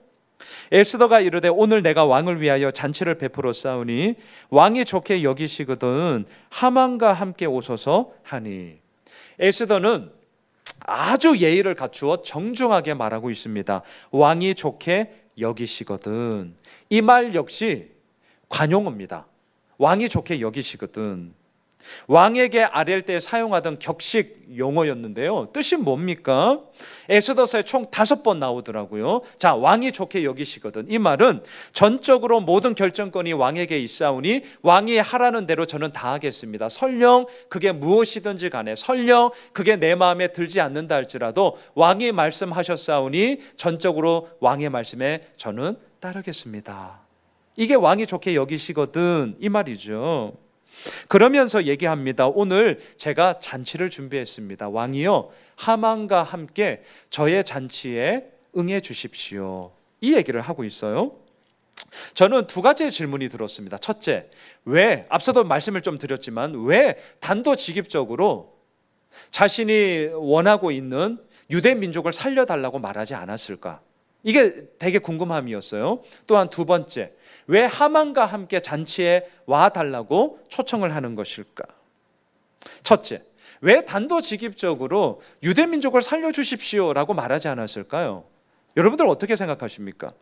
에스더가 이르되 오늘 내가 왕을 위하여 잔치를 베풀어 싸우니 왕이 좋게 여기시거든 하만과 함께 오소서 하니. 에스더는 아주 예의를 갖추어 정중하게 말하고 있습니다. 왕이 좋게 여기시거든. 이 말 역시 관용어입니다. 왕이 좋게 여기시거든. 왕에게 아랠 때 사용하던 격식 용어였는데요. 뜻이 뭡니까? 에스더서에 총 5번 나오더라고요. 자, 왕이 좋게 여기시거든. 이 말은 전적으로 모든 결정권이 왕에게 있사오니 왕이 하라는 대로 저는 다 하겠습니다. 설령 그게 무엇이든지 간에, 설령 그게 내 마음에 들지 않는다 할지라도 왕이 말씀하셨사오니 전적으로 왕의 말씀에 저는 따르겠습니다. 이게 왕이 좋게 여기시거든 이 말이죠. 그러면서 얘기합니다. 오늘 제가 잔치를 준비했습니다. 왕이요, 하만과 함께 저의 잔치에 응해 주십시오. 이 얘기를 하고 있어요. 저는 2가지의 질문이 들었습니다. 첫째, 왜, 앞서도 말씀을 좀 드렸지만 왜 단도직입적으로 자신이 원하고 있는 유대 민족을 살려달라고 말하지 않았을까? 이게 되게 궁금함이었어요. 또한 2번째, 왜 하만과 함께 잔치에 와달라고 초청을 하는 것일까? 첫째, 왜 단도직입적으로 유대민족을 살려주십시오라고 말하지 않았을까요? 여러분들 어떻게 생각하십니까?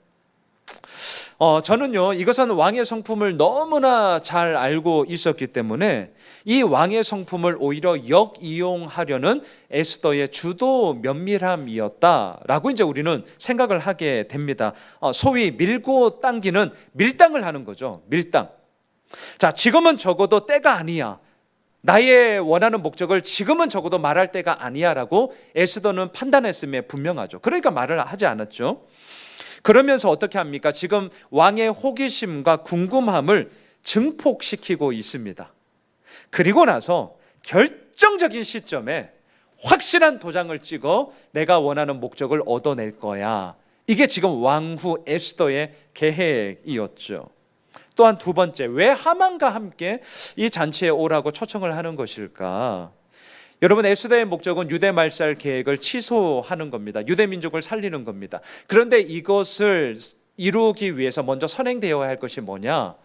저는요, 이것은 왕의 성품을 너무나 잘 알고 있었기 때문에 이 왕의 성품을 오히려 역이용하려는 에스더의 주도 면밀함이었다라고 이제 우리는 생각을 하게 됩니다. 소위 밀고 당기는 밀당을 하는 거죠. 밀당. 자, 지금은 적어도 때가 아니야. 나의 원하는 목적을 지금은 적어도 말할 때가 아니야라고 에스더는 판단했음에 분명하죠. 그러니까 말을 하지 않았죠. 그러면서 어떻게 합니까? 지금 왕의 호기심과 궁금함을 증폭시키고 있습니다. 그리고 나서 결정적인 시점에 확실한 도장을 찍어 내가 원하는 목적을 얻어낼 거야. 이게 지금 왕후 에스더의 계획이었죠. 또한 2번째, 왜 하만과 함께 이 잔치에 오라고 초청을 하는 것일까? 여러분, 에스더의 목적은 유대 말살 계획을 취소하는 겁니다. 유대 민족을 살리는 겁니다. 그런데 이것을 이루기 위해서 먼저 선행되어야 할 것이 뭐냐?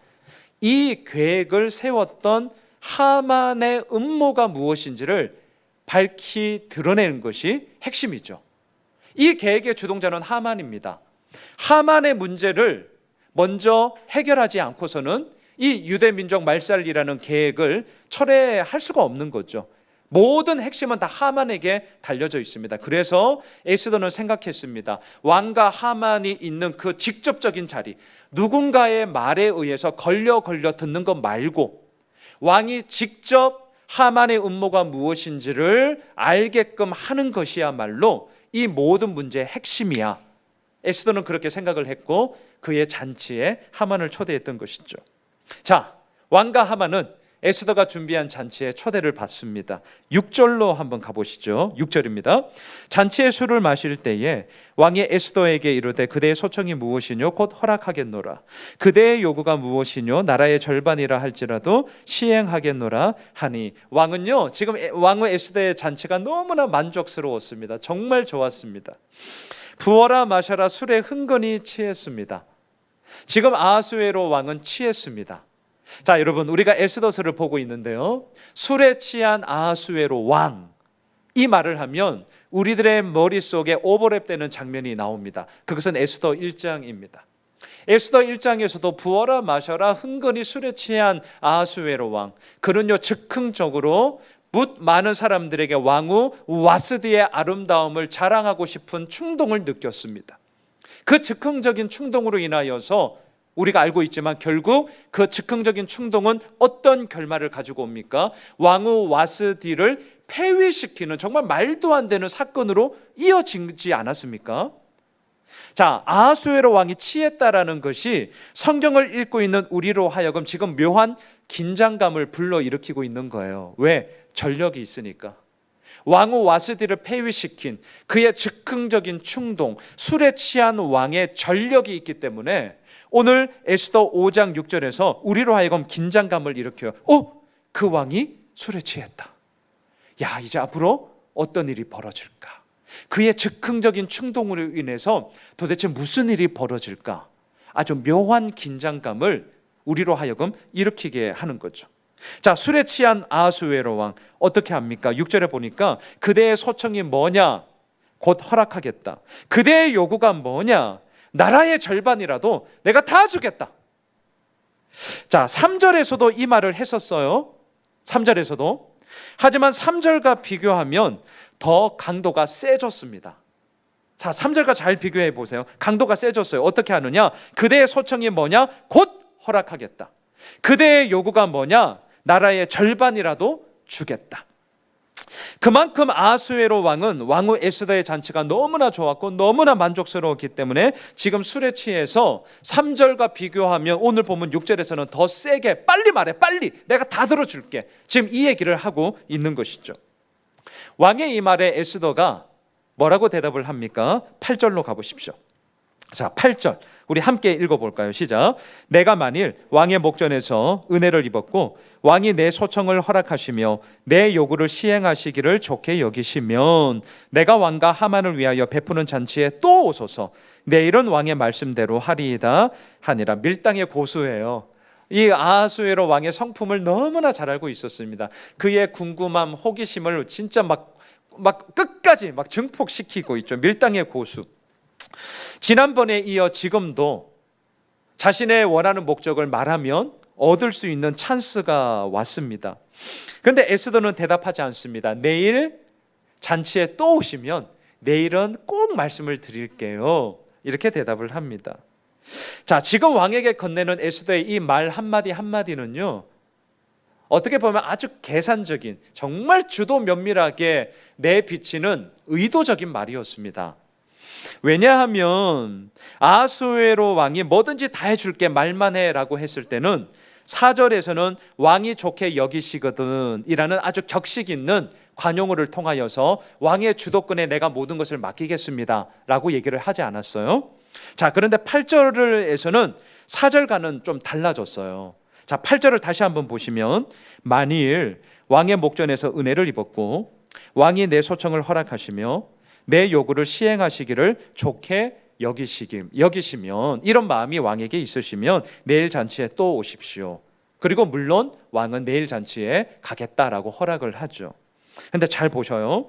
이 계획을 세웠던 하만의 음모가 무엇인지를 밝히 드러내는 것이 핵심이죠. 이 계획의 주동자는 하만입니다. 하만의 문제를 먼저 해결하지 않고서는 이 유대 민족 말살이라는 계획을 철회할 수가 없는 거죠. 모든 핵심은 다 하만에게 달려져 있습니다. 그래서 에스더는 생각했습니다. 왕과 하만이 있는 그 직접적인 자리, 누군가의 말에 의해서 걸려 듣는 것 말고 왕이 직접 하만의 음모가 무엇인지를 알게끔 하는 것이야말로 이 모든 문제의 핵심이야. 에스더는 그렇게 생각을 했고 그의 잔치에 하만을 초대했던 것이죠. 자, 왕과 하만은 에스더가 준비한 잔치에 초대를 받습니다. 6절로 한번 가보시죠. 6절입니다. 잔치의 술을 마실 때에 왕이 에스더에게 이르되 그대의 소청이 무엇이뇨? 곧 허락하겠노라. 그대의 요구가 무엇이뇨? 나라의 절반이라 할지라도 시행하겠노라 하니. 왕은요, 지금 왕후 에스더의 잔치가 너무나 만족스러웠습니다. 정말 좋았습니다. 부어라 마셔라 술에 흥건히 취했습니다. 지금 아하수에로 왕은 취했습니다. 자, 여러분, 우리가 에스더서를 보고 있는데요, 술에 취한 아하수에로 왕, 이 말을 하면 우리들의 머릿속에 오버랩되는 장면이 나옵니다. 그것은 에스더 1장입니다. 에스더 1장에서도 부어라 마셔라 흥건히 술에 취한 아하수에로 왕, 그는요 즉흥적으로 많은 사람들에게 왕후 와스디의 아름다움을 자랑하고 싶은 충동을 느꼈습니다. 그 즉흥적인 충동으로 인하여서 우리가 알고 있지만 결국 그 즉흥적인 충동은 어떤 결말을 가지고 옵니까? 왕후 와스디를 폐위시키는 정말 말도 안 되는 사건으로 이어지지 않았습니까? 자, 아하수에로 왕이 취했다라는 것이 성경을 읽고 있는 우리로 하여금 지금 묘한 긴장감을 불러일으키고 있는 거예요. 왜? 전력이 있으니까. 왕후 와스디를 폐위시킨 그의 즉흥적인 충동, 술에 취한 왕의 전력이 있기 때문에 오늘 에스더 5장 6절에서 우리로 하여금 긴장감을 일으켜요. 그 왕이 술에 취했다. 야, 이제 앞으로 어떤 일이 벌어질까? 그의 즉흥적인 충동으로 인해서 도대체 무슨 일이 벌어질까? 아주 묘한 긴장감을 우리로 하여금 일으키게 하는 거죠. 자, 술에 취한 아하수에로 왕 어떻게 합니까? 6절에 보니까 그대의 소청이 뭐냐? 곧 허락하겠다. 그대의 요구가 뭐냐? 나라의 절반이라도 내가 다 주겠다. 자, 3절에서도 이 말을 했었어요. 3절에서도. 하지만 3절과 비교하면 더 강도가 세졌습니다. 자, 3절과 잘 비교해 보세요. 강도가 세졌어요. 어떻게 하느냐? 그대의 소청이 뭐냐? 곧 허락하겠다. 그대의 요구가 뭐냐? 나라의 절반이라도 주겠다. 그만큼 아하수에로 왕은 왕후 에스더의 잔치가 너무나 좋았고 너무나 만족스러웠기 때문에 지금 술에 취해서 3절과 비교하면 오늘 보면 6절에서는 더 세게 빨리 말해, 빨리 내가 다 들어줄게. 지금 이 얘기를 하고 있는 것이죠. 왕의 이 말에 에스더가 뭐라고 대답을 합니까? 8절로 가보십시오. 자, 8절 우리 함께 읽어볼까요? 시작. 내가 만일 왕의 목전에서 은혜를 입었고 왕이 내 소청을 허락하시며 내 요구를 시행하시기를 좋게 여기시면 내가 왕과 하만을 위하여 베푸는 잔치에 또 오소서. 내일은 왕의 말씀대로 하리이다 하니라. 밀당의 고수예요. 이 아하수에로 왕의 성품을 너무나 잘 알고 있었습니다. 그의 궁금함, 호기심을 진짜 막 끝까지 막 증폭시키고 있죠. 밀당의 고수. 지난번에 이어 지금도 자신의 원하는 목적을 말하면 얻을 수 있는 찬스가 왔습니다. 그런데 에스더는 대답하지 않습니다. 내일 잔치에 또 오시면 내일은 꼭 말씀을 드릴게요. 이렇게 대답을 합니다. 자, 지금 왕에게 건네는 에스더의 이 말 한마디 한마디는요, 어떻게 보면 아주 계산적인, 정말 주도 면밀하게 내비치는 의도적인 말이었습니다. 왜냐하면 아하수에로 왕이 뭐든지 다 해줄게, 말만 해라고 했을 때는 4절에서는 왕이 좋게 여기시거든 이라는 아주 격식 있는 관용어를 통하여서 왕의 주도권에 내가 모든 것을 맡기겠습니다 라고 얘기를 하지 않았어요. 자, 그런데 8절에서는 4절과는 좀 달라졌어요. 자, 8절을 다시 한번 보시면 만일 왕의 목전에서 은혜를 입었고 왕이 내 소청을 허락하시며 내 요구를 시행하시기를 좋게 여기시면, 이런 마음이 왕에게 있으시면 내일 잔치에 또 오십시오. 그리고 물론 왕은 내일 잔치에 가겠다라고 허락을 하죠. 근데 잘 보셔요.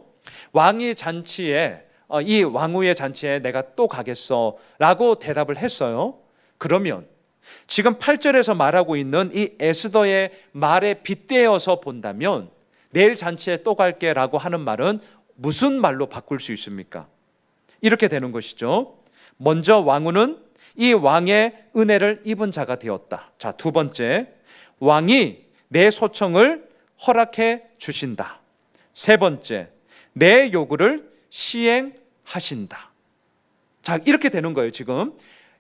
왕이 잔치에, 이 왕후의 잔치에 내가 또 가겠어 라고 대답을 했어요. 그러면 지금 8절에서 말하고 있는 이 에스더의 말에 빗대어서 본다면 내일 잔치에 또 갈게 라고 하는 말은 무슨 말로 바꿀 수 있습니까? 이렇게 되는 것이죠. 먼저 왕후는 이 왕의 은혜를 입은 자가 되었다. 자, 두 번째, 왕이 내 소청을 허락해 주신다. 세 번째, 내 요구를 시행하신다. 자, 이렇게 되는 거예요. 지금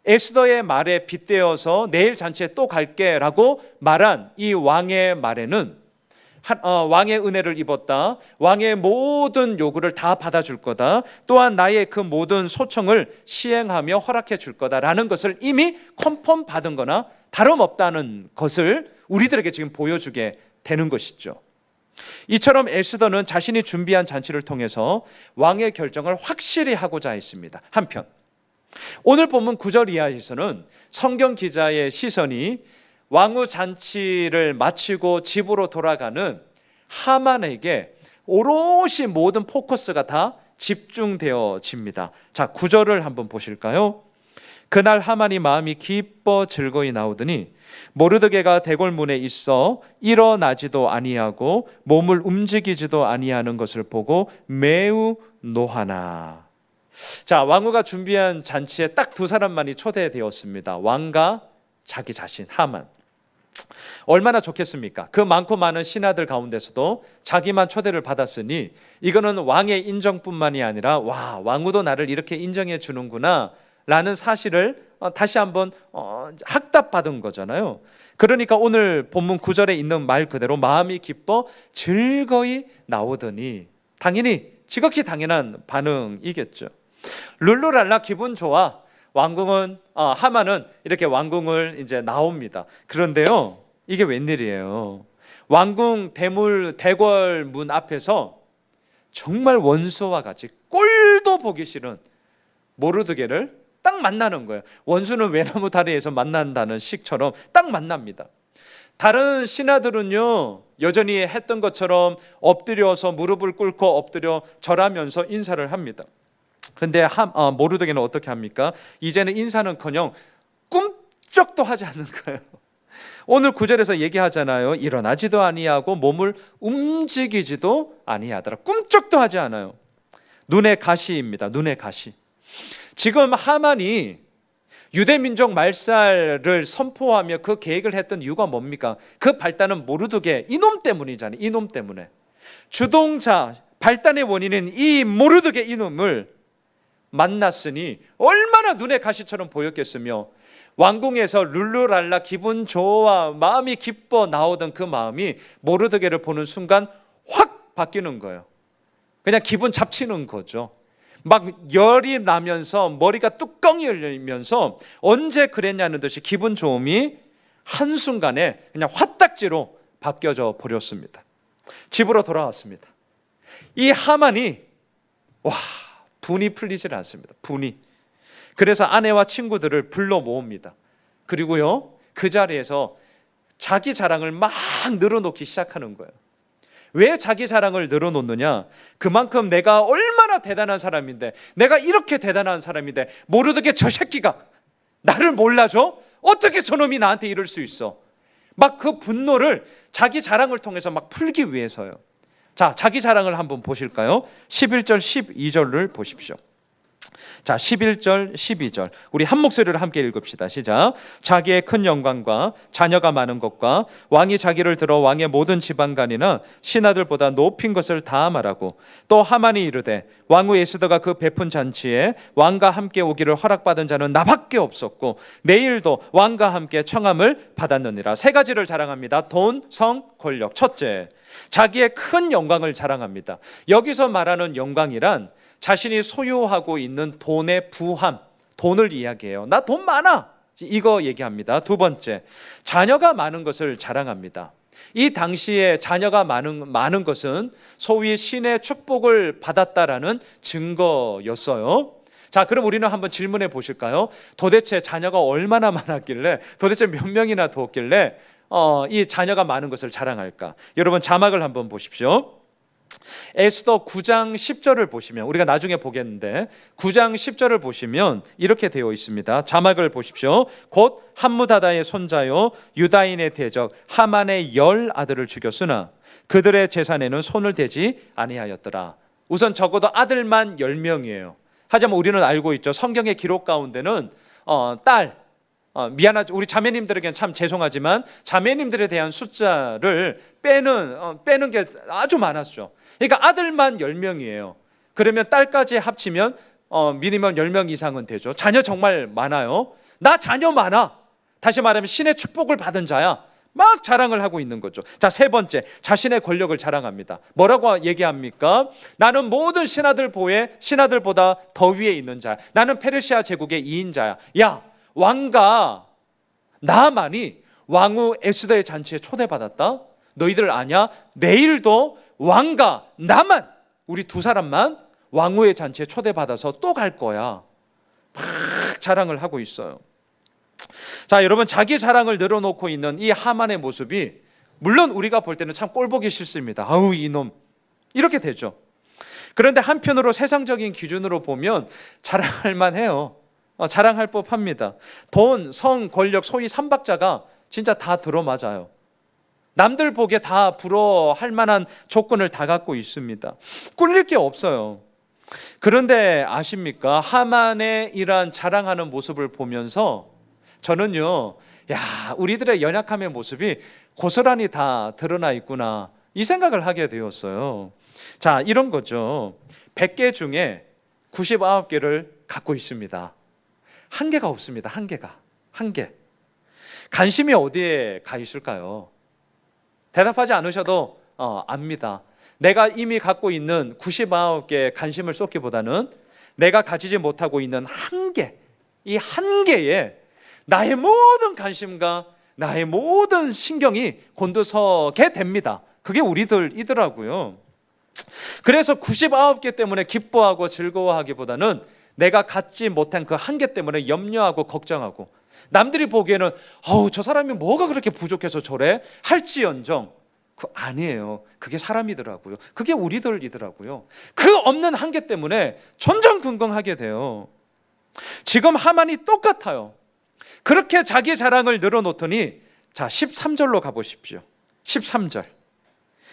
에스더의 말에 빗대어서 내일 잔치에 또 갈게 라고 말한 이 왕의 말에는 왕의 은혜를 입었다, 왕의 모든 요구를 다 받아줄 거다, 또한 나의 그 모든 소청을 시행하며 허락해 줄 거다라는 것을 이미 컨펌 받은 거나 다름없다는 것을 우리들에게 지금 보여주게 되는 것이죠. 이처럼 에스더는 자신이 준비한 잔치를 통해서 왕의 결정을 확실히 하고자 했습니다. 한편 오늘 본문 9절 이하에서는 성경 기자의 시선이 왕후 잔치를 마치고 집으로 돌아가는 하만에게 오롯이 모든 포커스가 다 집중되어집니다. 자, 9절을 한번 보실까요? 그날 하만이 마음이 기뻐 즐거이 나오더니 모르드게가 대궐문에 있어 일어나지도 아니하고 몸을 움직이지도 아니하는 것을 보고 매우 노하나. 자, 왕후가 준비한 잔치에 딱 두 사람만이 초대되었습니다. 왕과 자기 자신 하만. 얼마나 좋겠습니까? 그 많고 많은 신하들 가운데서도 자기만 초대를 받았으니 이거는 왕의 인정뿐만이 아니라 와, 왕후도 나를 이렇게 인정해 주는구나 라는 사실을 다시 한번 학답받은 거잖아요. 그러니까 오늘 본문 9절에 있는 말 그대로 마음이 기뻐 즐거이 나오더니, 당연히 지극히 당연한 반응이겠죠. 룰루랄라 기분 좋아. 왕궁은 하만은 이렇게 왕궁을 이제 나옵니다. 그런데요, 이게 웬일이에요? 왕궁 대궐 문 앞에서 정말 원수와 같이 꼴도 보기 싫은 모르드게를 딱 만나는 거예요. 원수는 외나무 다리에서 만난다는 식처럼 딱 만납니다. 다른 신하들은요, 여전히 했던 것처럼 엎드려서 무릎을 꿇고 엎드려 절하면서 인사를 합니다. 근데 모르드게는 어떻게 합니까? 이제는 인사는커녕 꿈쩍도 하지 않는 거예요. 오늘 9절에서 얘기하잖아요. 일어나지도 아니하고 몸을 움직이지도 아니하더라. 꿈쩍도 하지 않아요. 눈의 가시입니다. 눈의 가시. 지금 하만이 유대민족 말살을 선포하며 그 계획을 했던 이유가 뭡니까? 그 발단은 모르드게 이놈 때문이잖아요. 이놈 때문에. 주동자 발단의 원인은 이 모르드게 이놈을 만났으니 얼마나 눈의 가시처럼 보였겠으며, 왕궁에서 룰루랄라 기분 좋아 마음이 기뻐 나오던 그 마음이 모르드게를 보는 순간 확 바뀌는 거예요. 그냥 기분 잡치는 거죠. 막 열이 나면서 머리가 뚜껑이 열리면서 언제 그랬냐는 듯이 기분 좋음이 한순간에 그냥 화딱지로 바뀌어져 버렸습니다. 집으로 돌아왔습니다. 이 하만이 분이 풀리질 않습니다. 분이. 그래서 아내와 친구들을 불러 모읍니다. 그리고요, 그 자리에서 자기 자랑을 막 늘어놓기 시작하는 거예요. 왜 자기 자랑을 늘어놓느냐? 그만큼 내가 얼마나 대단한 사람인데, 내가 이렇게 대단한 사람인데 모르드게 저 새끼가 나를 몰라줘? 어떻게 저놈이 나한테 이럴 수 있어? 막 그 분노를 자기 자랑을 통해서 막 풀기 위해서요. 자, 자기 자랑을 한번 보실까요? 11절 12절을 보십시오. 자, 11절 12절 우리 한 목소리를 함께 읽읍시다. 시작. 자기의 큰 영광과 자녀가 많은 것과 왕이 자기를 들어 왕의 모든 지방간이나 신하들보다 높인 것을 다 말하고, 또 하만이 이르되 왕후 에스더가 그 베푼 잔치에 왕과 함께 오기를 허락받은 자는 나밖에 없었고 내일도 왕과 함께 청함을 받았느니라. 세 가지를 자랑합니다. 돈, 성, 권력. 첫째, 자기의 큰 영광을 자랑합니다. 여기서 말하는 영광이란 자신이 소유하고 있는 돈의 부함, 돈을 이야기해요. 나 돈 많아, 이거 얘기합니다. 두 번째, 자녀가 많은 것을 자랑합니다. 이 당시에 자녀가 많은 것은 소위 신의 축복을 받았다라는 증거였어요. 자, 그럼 우리는 한번 질문해 보실까요? 도대체 자녀가 얼마나 많았길래, 도대체 몇 명이나 뒀길래 이 자녀가 많은 것을 자랑할까? 여러분 자막을 한번 보십시오. 에스더 9장 10절을 보시면, 우리가 나중에 보겠는데 9장 10절을 보시면 이렇게 되어 있습니다. 자막을 보십시오. 곧 함무다다의 손자요 유다인의 대적 하만의 10 아들을 죽였으나 그들의 재산에는 손을 대지 아니하였더라. 우선 적어도 아들만 10명이에요. 하지만 우리는 알고 있죠. 성경의 기록 가운데는 미안하죠. 우리 자매님들에게는 참 죄송하지만 자매님들에 대한 숫자를 빼는 게 아주 많았죠. 그러니까 아들만 10명이에요. 그러면 딸까지 합치면 미니멈 10명 이상은 되죠. 자녀 정말 많아요. 나 자녀 많아. 다시 말하면 신의 축복을 받은 자야. 막 자랑을 하고 있는 거죠. 자, 세 번째, 자신의 권력을 자랑합니다. 뭐라고 얘기합니까? 나는 모든 신하들보다 더 위에 있는 자야. 나는 페르시아 제국의 2인자야. 야, 왕가 나만이 왕후 에스더의 잔치에 초대받았다? 너희들 아냐? 내일도 왕가 나만, 우리 두 사람만 왕후의 잔치에 초대받아서 또 갈 거야. 막 자랑을 하고 있어요. 자, 여러분, 자기 자랑을 늘어놓고 있는 이 하만의 모습이 물론 우리가 볼 때는 참 꼴보기 싫습니다. 아우 이놈, 이렇게 되죠. 그런데 한편으로 세상적인 기준으로 보면 자랑할 만해요. 자랑할 법합니다. 돈, 성, 권력, 소위 삼박자가 진짜 다 들어맞아요. 남들 보기에 다 부러워할 만한 조건을 다 갖고 있습니다. 꿀릴 게 없어요. 그런데 아십니까? 하만의 이러한 자랑하는 모습을 보면서 저는요, 야, 우리들의 연약함의 모습이 고스란히 다 드러나 있구나, 이 생각을 하게 되었어요. 자, 이런 거죠. 100개 중에 99개를 갖고 있습니다. 한 개가 없습니다. 한 개. 관심이 어디에 가 있을까요? 대답하지 않으셔도 압니다. 내가 이미 갖고 있는 99개의 관심을 쏟기보다는 내가 가지지 못하고 있는 한 개, 이 한 개에 나의 모든 관심과 나의 모든 신경이 곤두서게 됩니다. 그게 우리들이더라고요. 그래서 99개 때문에 기뻐하고 즐거워하기보다는 내가 갖지 못한 그 한 개 때문에 염려하고 걱정하고, 남들이 보기에는 저 사람이 뭐가 그렇게 부족해서 저래 할지언정, 아니에요. 그게 사람이더라고요. 그게 우리들이더라고요. 그 없는 한 개 때문에 전전긍긍하게 돼요. 지금 하만이 똑같아요. 그렇게 자기 자랑을 늘어놓더니, 자, 13절로 가보십시오. 13절.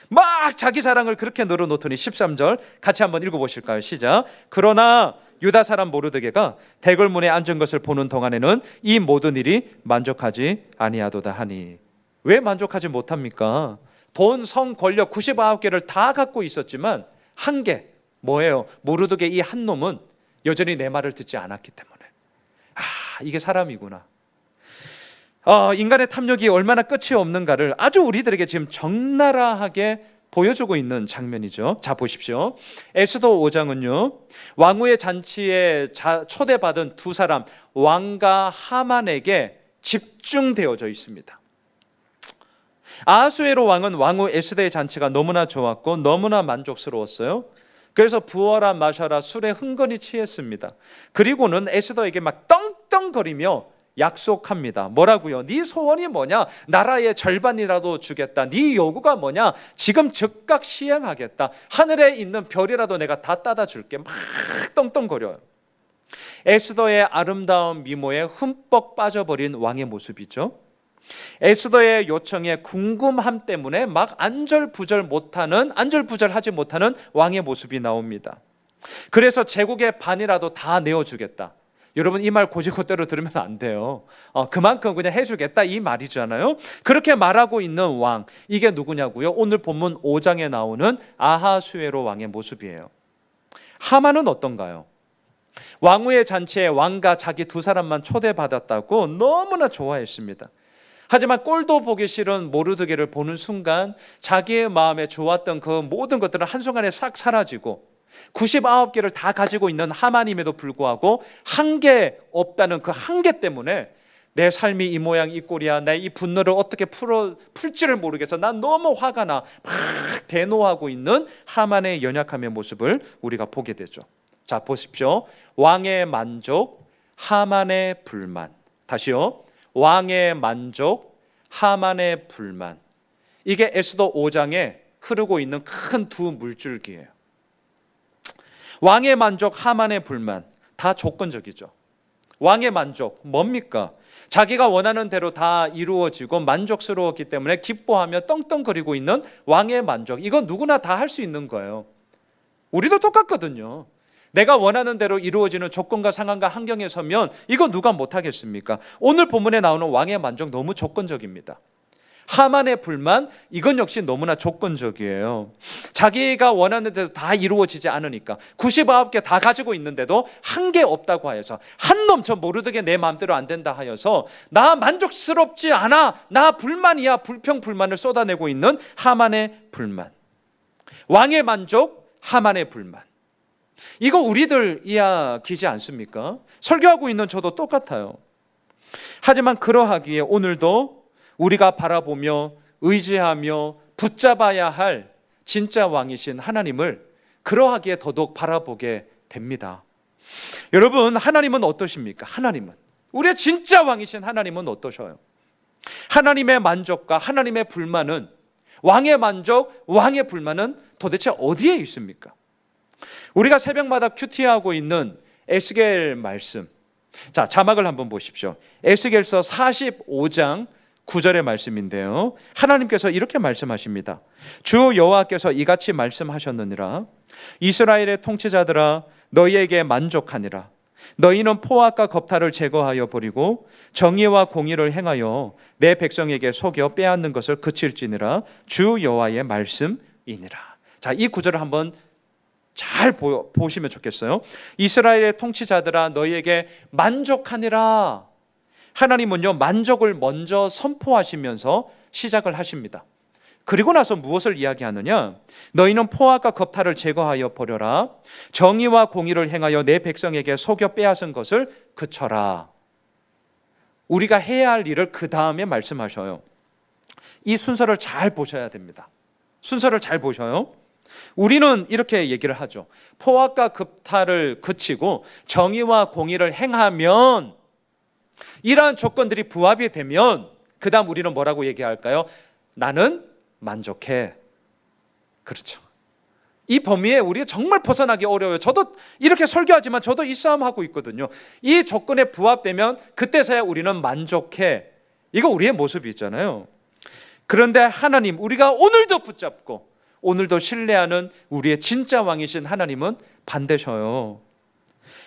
막 자기 자랑을 그렇게 늘어놓더니 13절 같이 한번 읽어보실까요? 시작. 그러나 유다 사람 모르드게가 대궐문에 앉은 것을 보는 동안에는 이 모든 일이 만족하지 아니하도다 하니. 왜 만족하지 못합니까? 돈, 성, 권력 99개를 다 갖고 있었지만 한 개, 뭐예요? 모르드게 이 한 놈은 여전히 내 말을 듣지 않았기 때문에. 이게 사람이구나. 인간의 탐욕이 얼마나 끝이 없는가를 아주 우리들에게 지금 적나라하게 보여주고 있는 장면이죠. 자, 보십시오. 에스더 5장은요, 왕후의 잔치에 초대받은 두 사람, 왕과 하만에게 집중되어져 있습니다. 아하수에로 왕은 왕후 에스더의 잔치가 너무나 좋았고 너무나 만족스러웠어요. 그래서 부어라 마셔라 술에 흥건히 취했습니다. 그리고는 에스더에게 막 떵떵거리며 약속합니다. 뭐라고요? 네 소원이 뭐냐? 나라의 절반이라도 주겠다. 네 요구가 뭐냐? 지금 즉각 시행하겠다. 하늘에 있는 별이라도 내가 다 따다 줄게. 막 떵떵거려요. 에스더의 아름다운 미모에 흠뻑 빠져버린 왕의 모습이죠. 에스더의 요청에 궁금함 때문에 막 안절부절하지 못하는 왕의 모습이 나옵니다. 그래서 제국의 반이라도 다 내어주겠다. 여러분, 이 말 고지고대로 들으면 안 돼요. 그만큼 그냥 해주겠다, 이 말이잖아요. 그렇게 말하고 있는 왕, 이게 누구냐고요? 오늘 본문 5장에 나오는 아하수에로 왕의 모습이에요. 하만은 어떤가요? 왕후의 잔치에 왕과 자기 두 사람만 초대받았다고 너무나 좋아했습니다. 하지만 꼴도 보기 싫은 모르드게를 보는 순간 자기의 마음에 좋았던 그 모든 것들은 한순간에 싹 사라지고, 99개를 다 가지고 있는 하만임에도 불구하고 한 개 없다는 그 한 개 때문에 내 삶이 이 모양 이 꼴이야, 내 이 분노를 어떻게 풀지를 모르겠어, 난 너무 화가 나, 막 대노하고 있는 하만의 연약함의 모습을 우리가 보게 되죠. 자, 보십시오. 왕의 만족, 하만의 불만. 다시요. 왕의 만족, 하만의 불만. 이게 에스더 5장에 흐르고 있는 큰 두 물줄기예요. 왕의 만족, 하만의 불만, 다 조건적이죠. 왕의 만족, 뭡니까? 자기가 원하는 대로 다 이루어지고 만족스러웠기 때문에 기뻐하며 떵떵거리고 있는 왕의 만족. 이건 누구나 다 할 수 있는 거예요. 우리도 똑같거든요. 내가 원하는 대로 이루어지는 조건과 상황과 환경에 서면 이거 누가 못하겠습니까? 오늘 본문에 나오는 왕의 만족 너무 조건적입니다. 하만의 불만, 이건 역시 너무나 조건적이에요. 자기가 원하는 대로 다 이루어지지 않으니까 99개 다 가지고 있는데도 한 개 없다고 하여서, 한 놈 저 모르드게 내 마음대로 안 된다 하여서 나 만족스럽지 않아, 나 불만이야, 불평불만을 쏟아내고 있는 하만의 불만. 왕의 만족, 하만의 불만. 이거 우리들 이야기지 않습니까? 설교하고 있는 저도 똑같아요. 하지만 그러하기에 오늘도 우리가 바라보며 의지하며 붙잡아야 할 진짜 왕이신 하나님을 그러하기에 더더욱 바라보게 됩니다. 여러분, 하나님은 어떠십니까? 하나님은, 우리의 진짜 왕이신 하나님은 어떠셔요? 하나님의 만족과 하나님의 불만은, 왕의 만족, 왕의 불만은 도대체 어디에 있습니까? 우리가 새벽마다 큐티하고 있는 에스겔 말씀, 자, 자막을 한번 보십시오. 에스겔서 45장 9절의 말씀인데요, 하나님께서 이렇게 말씀하십니다. 주 여호와께서 이같이 말씀하셨느니라. 이스라엘의 통치자들아, 너희에게 만족하니라. 너희는 포악과 겁탈을 제거하여 버리고 정의와 공의를 행하여 내 백성에게 속여 빼앗는 것을 그칠지니라. 주 여호와의 말씀이니라. 자, 이 구절을 한번 잘 보시면 좋겠어요. 이스라엘의 통치자들아 너희에게 만족하니라. 하나님은요, 만족을 먼저 선포하시면서 시작을 하십니다. 그리고 나서 무엇을 이야기하느냐? 너희는 포악과 겁탈을 제거하여 버려라. 정의와 공의를 행하여 내 백성에게 속여 빼앗은 것을 그쳐라. 우리가 해야 할 일을 그 다음에 말씀하셔요. 이 순서를 잘 보셔야 됩니다. 순서를 잘 보셔요. 우리는 이렇게 얘기를 하죠. 포악과 겁탈을 그치고 정의와 공의를 행하면, 이러한 조건들이 부합이 되면 그 다음 우리는 뭐라고 얘기할까요? 나는 만족해. 그렇죠. 이 범위에 우리가 정말 벗어나기 어려워요. 저도 이렇게 설교하지만 저도 이 싸움 하고 있거든요. 이 조건에 부합되면 그때서야 우리는 만족해. 이거 우리의 모습이 있잖아요. 그런데 하나님, 우리가 오늘도 붙잡고 오늘도 신뢰하는 우리의 진짜 왕이신 하나님은 반대셔요.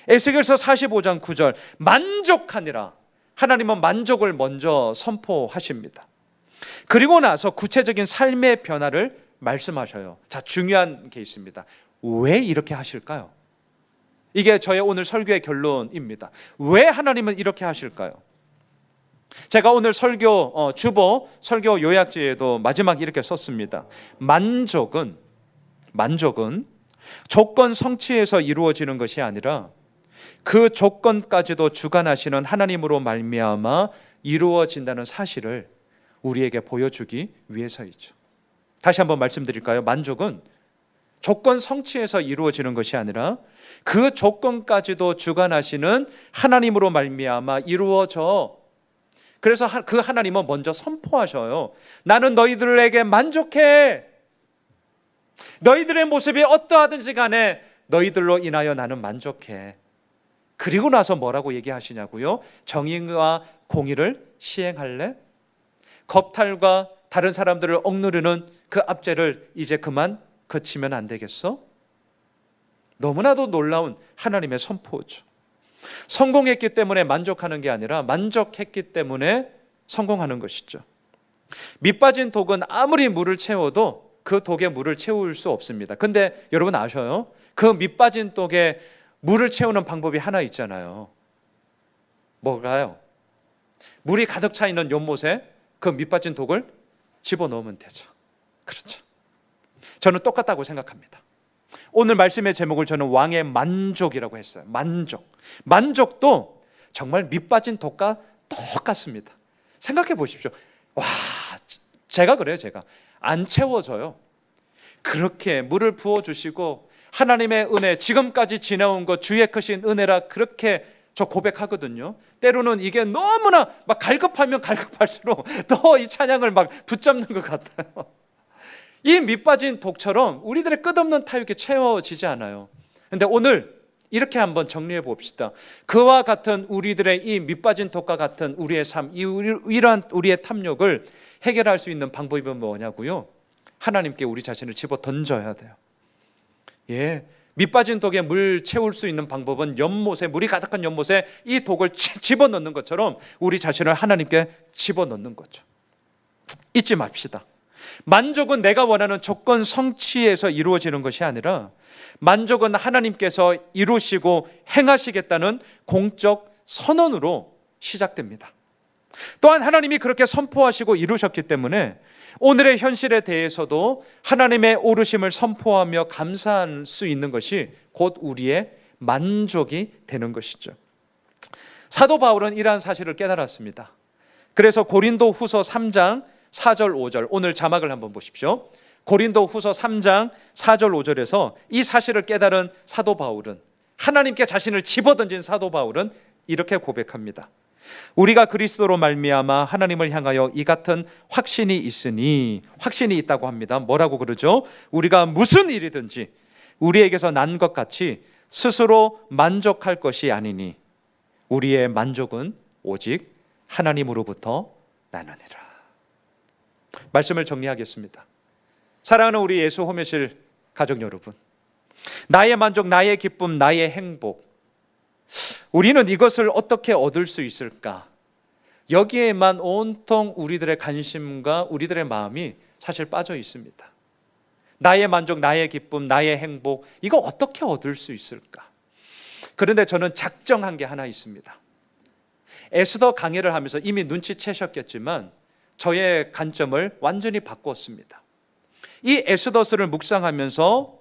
에스겔서 45장 9절 만족하니라. 하나님은 만족을 먼저 선포하십니다. 그리고 나서 구체적인 삶의 변화를 말씀하셔요. 자, 중요한 게 있습니다. 왜 이렇게 하실까요? 이게 저의 오늘 설교의 결론입니다. 왜 하나님은 이렇게 하실까요? 제가 오늘 설교 주보 설교 요약지에도 마지막 이렇게 썼습니다. 만족은 조건 성취에서 이루어지는 것이 아니라 그 조건까지도 주관하시는 하나님으로 말미암아 이루어진다는 사실을 우리에게 보여주기 위해서이죠. 다시 한번 말씀드릴까요? 만족은 조건 성취에서 이루어지는 것이 아니라 그 조건까지도 주관하시는 하나님으로 말미암아 이루어져. 그래서 그 하나님은 먼저 선포하셔요. 나는 너희들에게 만족해. 너희들의 모습이 어떠하든지 간에 너희들로 인하여 나는 만족해. 그리고 나서 뭐라고 얘기하시냐고요? 정의와 공의를 시행할래? 겁탈과 다른 사람들을 억누르는 그 압제를 이제 그만 그치면 안 되겠어? 너무나도 놀라운 하나님의 선포죠. 성공했기 때문에 만족하는 게 아니라 만족했기 때문에 성공하는 것이죠. 밑 빠진 독은 아무리 물을 채워도 그 독에 물을 채울 수 없습니다. 근데 여러분 아셔요? 그 밑 빠진 독에 물을 채우는 방법이 하나 있잖아요. 뭐가요? 물이 가득 차 있는 연못에 그 밑 빠진 독을 집어넣으면 되죠. 그렇죠. 저는 똑같다고 생각합니다. 오늘 말씀의 제목을 저는 왕의 만족이라고 했어요. 만족도 정말 밑 빠진 독과 똑같습니다. 생각해 보십시오. 와, 제가 그래요. 제가 안 채워져요. 그렇게 물을 부어주시고 하나님의 은혜, 지금까지 지내온 것 주의 크신 은혜라 그렇게 저 고백하거든요. 때로는 이게 너무나 막 갈급하면 갈급할수록 더 이 찬양을 막 붙잡는 것 같아요. 이 밑빠진 독처럼 우리들의 끝없는 타육이 채워지지 않아요. 그런데 오늘 이렇게 한번 정리해 봅시다. 그와 같은 우리들의 이 밑빠진 독과 같은 우리의 삶, 이러한 우리의 탐욕을 해결할 수 있는 방법이 뭐냐고요? 하나님께 우리 자신을 집어 던져야 돼요. 예, 밑빠진 독에 물 채울 수 있는 방법은 연못에, 물이 가득한 연못에 이 독을 집어넣는 것처럼 우리 자신을 하나님께 집어넣는 거죠. 잊지 맙시다. 만족은 내가 원하는 조건 성취에서 이루어지는 것이 아니라 만족은 하나님께서 이루시고 행하시겠다는 공적 선언으로 시작됩니다. 또한 하나님이 그렇게 선포하시고 이루셨기 때문에 오늘의 현실에 대해서도 하나님의 오르심을 선포하며 감사할 수 있는 것이 곧 우리의 만족이 되는 것이죠. 사도 바울은 이러한 사실을 깨달았습니다. 그래서 고린도 후서 3장 4절 5절, 오늘 자막을 한번 보십시오. 고린도 후서 3장 4절 5절에서 이 사실을 깨달은 사도 바울은, 하나님께 자신을 집어던진 사도 바울은 이렇게 고백합니다. 우리가 그리스도로 말미암아 하나님을 향하여 이 같은 확신이 있으니, 확신이 있다고 합니다. 뭐라고 그러죠? 우리가 무슨 일이든지 우리에게서 난 것 같이 스스로 만족할 것이 아니니 우리의 만족은 오직 하나님으로부터 나느니라. 말씀을 정리하겠습니다. 사랑하는 우리 예수 호메실 가족 여러분, 나의 만족, 나의 기쁨, 나의 행복, 우리는 이것을 어떻게 얻을 수 있을까? 여기에만 온통 우리들의 관심과 우리들의 마음이 사실 빠져 있습니다. 나의 만족, 나의 기쁨, 나의 행복, 이거 어떻게 얻을 수 있을까? 그런데 저는 작정한 게 하나 있습니다. 에스더 강의를 하면서 이미 눈치채셨겠지만 저의 관점을 완전히 바꿨습니다. 이 에스더서를 묵상하면서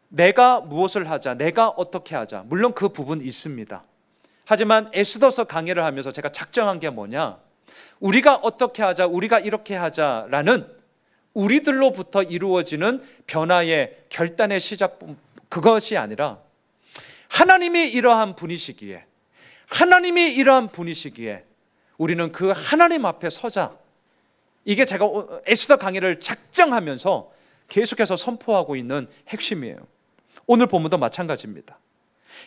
내가 무엇을 하자, 내가 어떻게 하자, 물론 그 부분 있습니다. 하지만 에스더서 강의를 하면서 제가 작정한 게 뭐냐, 우리가 어떻게 하자, 우리가 이렇게 하자라는 우리들로부터 이루어지는 변화의 결단의 시작, 그것이 아니라 하나님이 이러한 분이시기에, 하나님이 이러한 분이시기에 우리는 그 하나님 앞에 서자. 이게 제가 에스더 강의를 작정하면서 계속해서 선포하고 있는 핵심이에요. 오늘 본문도 마찬가지입니다.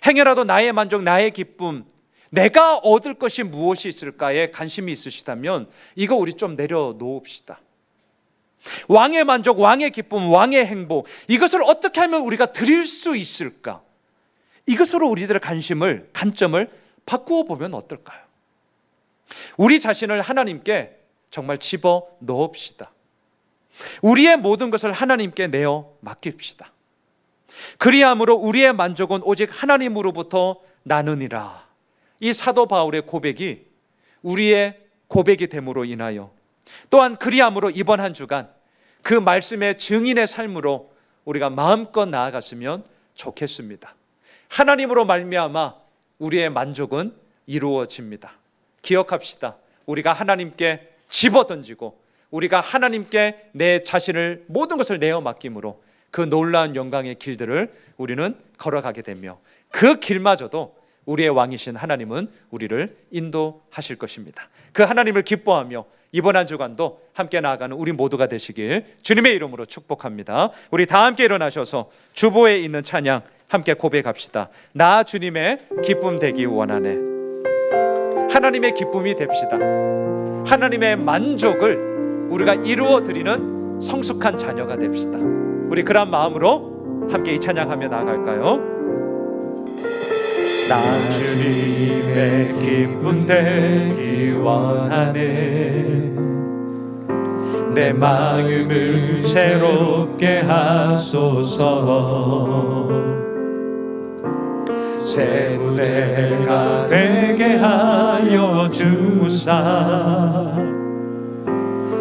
행여라도 나의 만족, 나의 기쁨, 내가 얻을 것이 무엇이 있을까에 관심이 있으시다면 이거 우리 좀 내려놓읍시다. 왕의 만족, 왕의 기쁨, 왕의 행복, 이것을 어떻게 하면 우리가 드릴 수 있을까? 이것으로 우리들의 관점을 바꾸어 보면 어떨까요? 우리 자신을 하나님께 정말 집어 넣읍시다. 우리의 모든 것을 하나님께 내어 맡깁시다. 그리함으로 우리의 만족은 오직 하나님으로부터 나느니라. 이 사도 바울의 고백이 우리의 고백이 됨으로 인하여, 또한 그리함으로 이번 한 주간 그 말씀의 증인의 삶으로 우리가 마음껏 나아갔으면 좋겠습니다. 하나님으로 말미암아 우리의 만족은 이루어집니다. 기억합시다. 우리가 하나님께 집어던지고 우리가 하나님께 내 자신을, 모든 것을 내어 맡김으로 그 놀라운 영광의 길들을 우리는 걸어가게 되며 그 길마저도 우리의 왕이신 하나님은 우리를 인도하실 것입니다. 그 하나님을 기뻐하며 이번 한 주간도 함께 나아가는 우리 모두가 되시길 주님의 이름으로 축복합니다. 우리 다 함께 일어나셔서 주보에 있는 찬양 함께 고백합시다. 나 주님의 기쁨 되기 원하네. 하나님의 기쁨이 됩시다. 하나님의 만족을 우리가 이루어 드리는 성숙한 자녀가 됩시다. 우리 그런 마음으로 함께 이 찬양하며 나아갈까요? 나 주님의 기쁨 되기 원하네. 내 마음을 새롭게 하소서. 새 무대가 되게 하여 주사.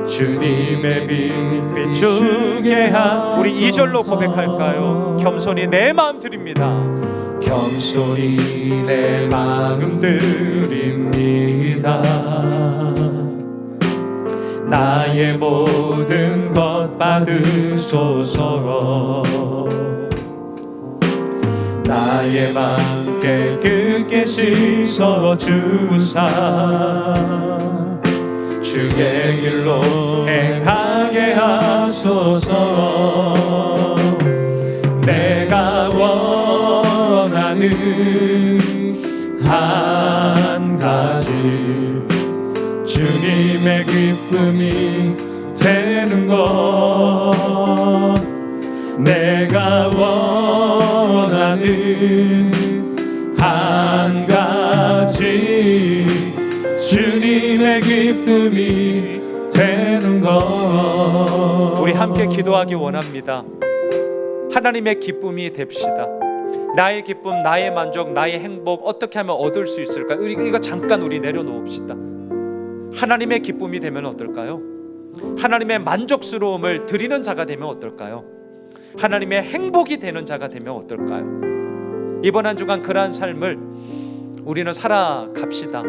주님의 빛 비추게 하. 우리 2절로 고백할까요? 겸손히 내 마음 드립니다. 겸손히 내 마음 드립니다. 나의 모든 것 받으소서. 나의 맘 깨끗게 씻어 주사. 주의 길로 행하게 하소서. 내가 원하는 한 가지, 주님의 기쁨이 되는 것. 내가 원하는 한 가지, 주님의 기쁨이 되는 것. 우리 함께 기도하기 원합니다. 하나님의 기쁨이 됩시다. 나의 기쁨, 나의 만족, 나의 행복 어떻게 하면 얻을 수 있을까? 이거 잠깐 우리 내려놓읍시다. 하나님의 기쁨이 되면 어떨까요? 하나님의 만족스러움을 드리는 자가 되면 어떨까요? 하나님의 행복이 되는 자가 되면 어떨까요? 이번 한 주간 그러한 삶을 우리는 살아갑시다.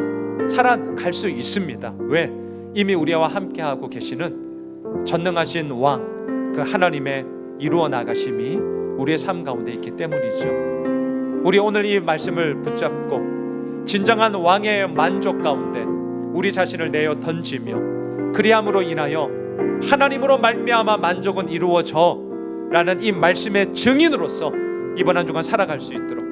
살아갈 수 있습니다. 왜? 이미 우리와 함께하고 계시는 전능하신 왕, 그 하나님의 이루어 나가심이 우리의 삶 가운데 있기 때문이죠. 우리 오늘 이 말씀을 붙잡고 진정한 왕의 만족 가운데 우리 자신을 내어 던지며 그리함으로 인하여 하나님으로 말미암아 만족은 이루어져 라는 이 말씀의 증인으로서 이번 한 주간 살아갈 수 있도록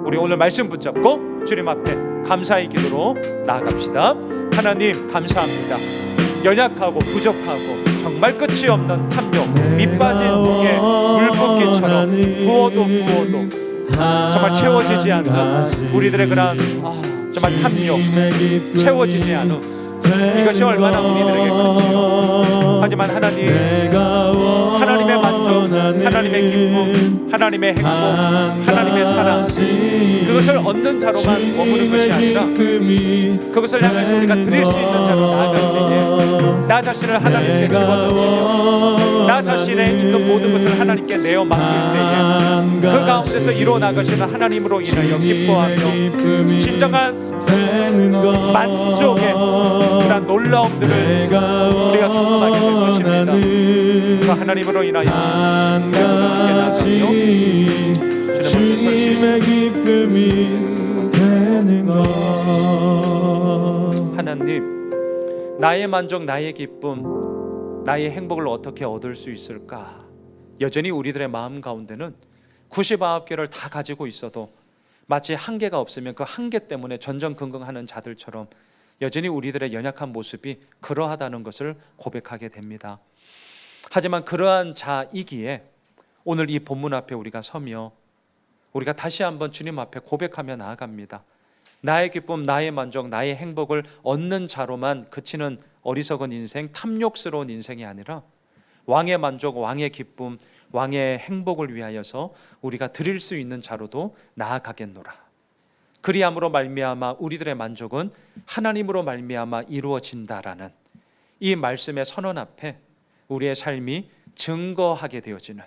우리 오늘 말씀 붙잡고 주님 앞에 감사의 기도로 나아갑시다. 하나님 감사합니다. 연약하고 부족하고 정말 끝이 없는 탐욕, 밑 빠진 독에 물붓기처럼 부어도 정말 채워지지 않는 우리들의 그런 정말 탐욕, 채워지지 않은 이것이 얼마나 우리들에게 큰지요. 하지만 하나님, 하나님의 만족, 하나님의 기쁨, 하나님의 행복, 하나님의 사랑, 그것을 얻는 자로만 머무는 것이 아니라 그것을 향해서 우리가 드릴 수 있는 자로 나아갈 때에 나 자신을 하나님께 집어던지며 나 자신의 있는 모든 것을 하나님께 내어 맡길 때에 그 가운데서 이루어 나가시는 하나님으로 인하여 기뻐하며 진정한 만족의 그런 놀라움들을 우리가 경험하게 될 것입니다. 그 하나님으로 인하여 함께 나가며 주님의 기쁨이 되는 것. 하나님, 나의 만족, 나의 기쁨, 나의 행복을 어떻게 얻을 수 있을까? 여전히 우리들의 마음 가운데는 99개를 다 가지고 있어도 마치 한 개가 없으면 그 한 개 때문에 전전긍긍하는 자들처럼 여전히 우리들의 연약한 모습이 그러하다는 것을 고백하게 됩니다. 하지만 그러한 자이기에 오늘 이 본문 앞에 우리가 서며 우리가 다시 한번 주님 앞에 고백하며 나아갑니다. 나의 기쁨, 나의 만족, 나의 행복을 얻는 자로만 그치는 어리석은 인생, 탐욕스러운 인생이 아니라 왕의 만족, 왕의 기쁨, 왕의 행복을 위하여서 우리가 드릴 수 있는 자로도 나아가겠노라. 그리함으로 말미암아 우리들의 만족은 하나님으로 말미암아 이루어진다라는 이 말씀의 선언 앞에 우리의 삶이 증거하게 되어지는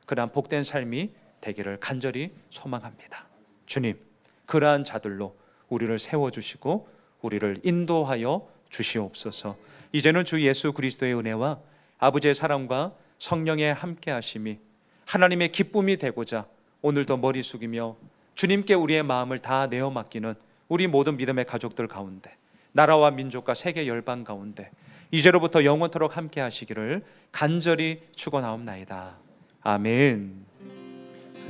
그러한 복된 삶이 되기를 간절히 소망합니다. 주님, 그러한 자들로 우리를 세워주시고 우리를 인도하여 주시옵소서. 이제는 주 예수 그리스도의 은혜와 아버지의 사랑과 성령의 함께하심이 하나님의 기쁨이 되고자 오늘도 머리 숙이며 주님께 우리의 마음을 다 내어 맡기는 우리 모든 믿음의 가족들 가운데, 나라와 민족과 세계 열방 가운데 이제로부터 영원토록 함께하시기를 간절히 축원하옵나이다. 아멘.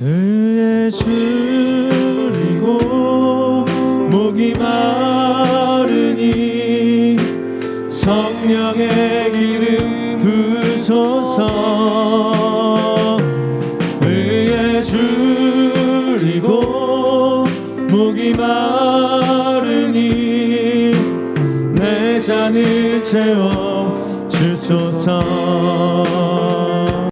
의에 줄이고 목이 마르니 성령의 기름 부소서. 의에 줄이고 목이 마르니 내 잔을 채워 주소서.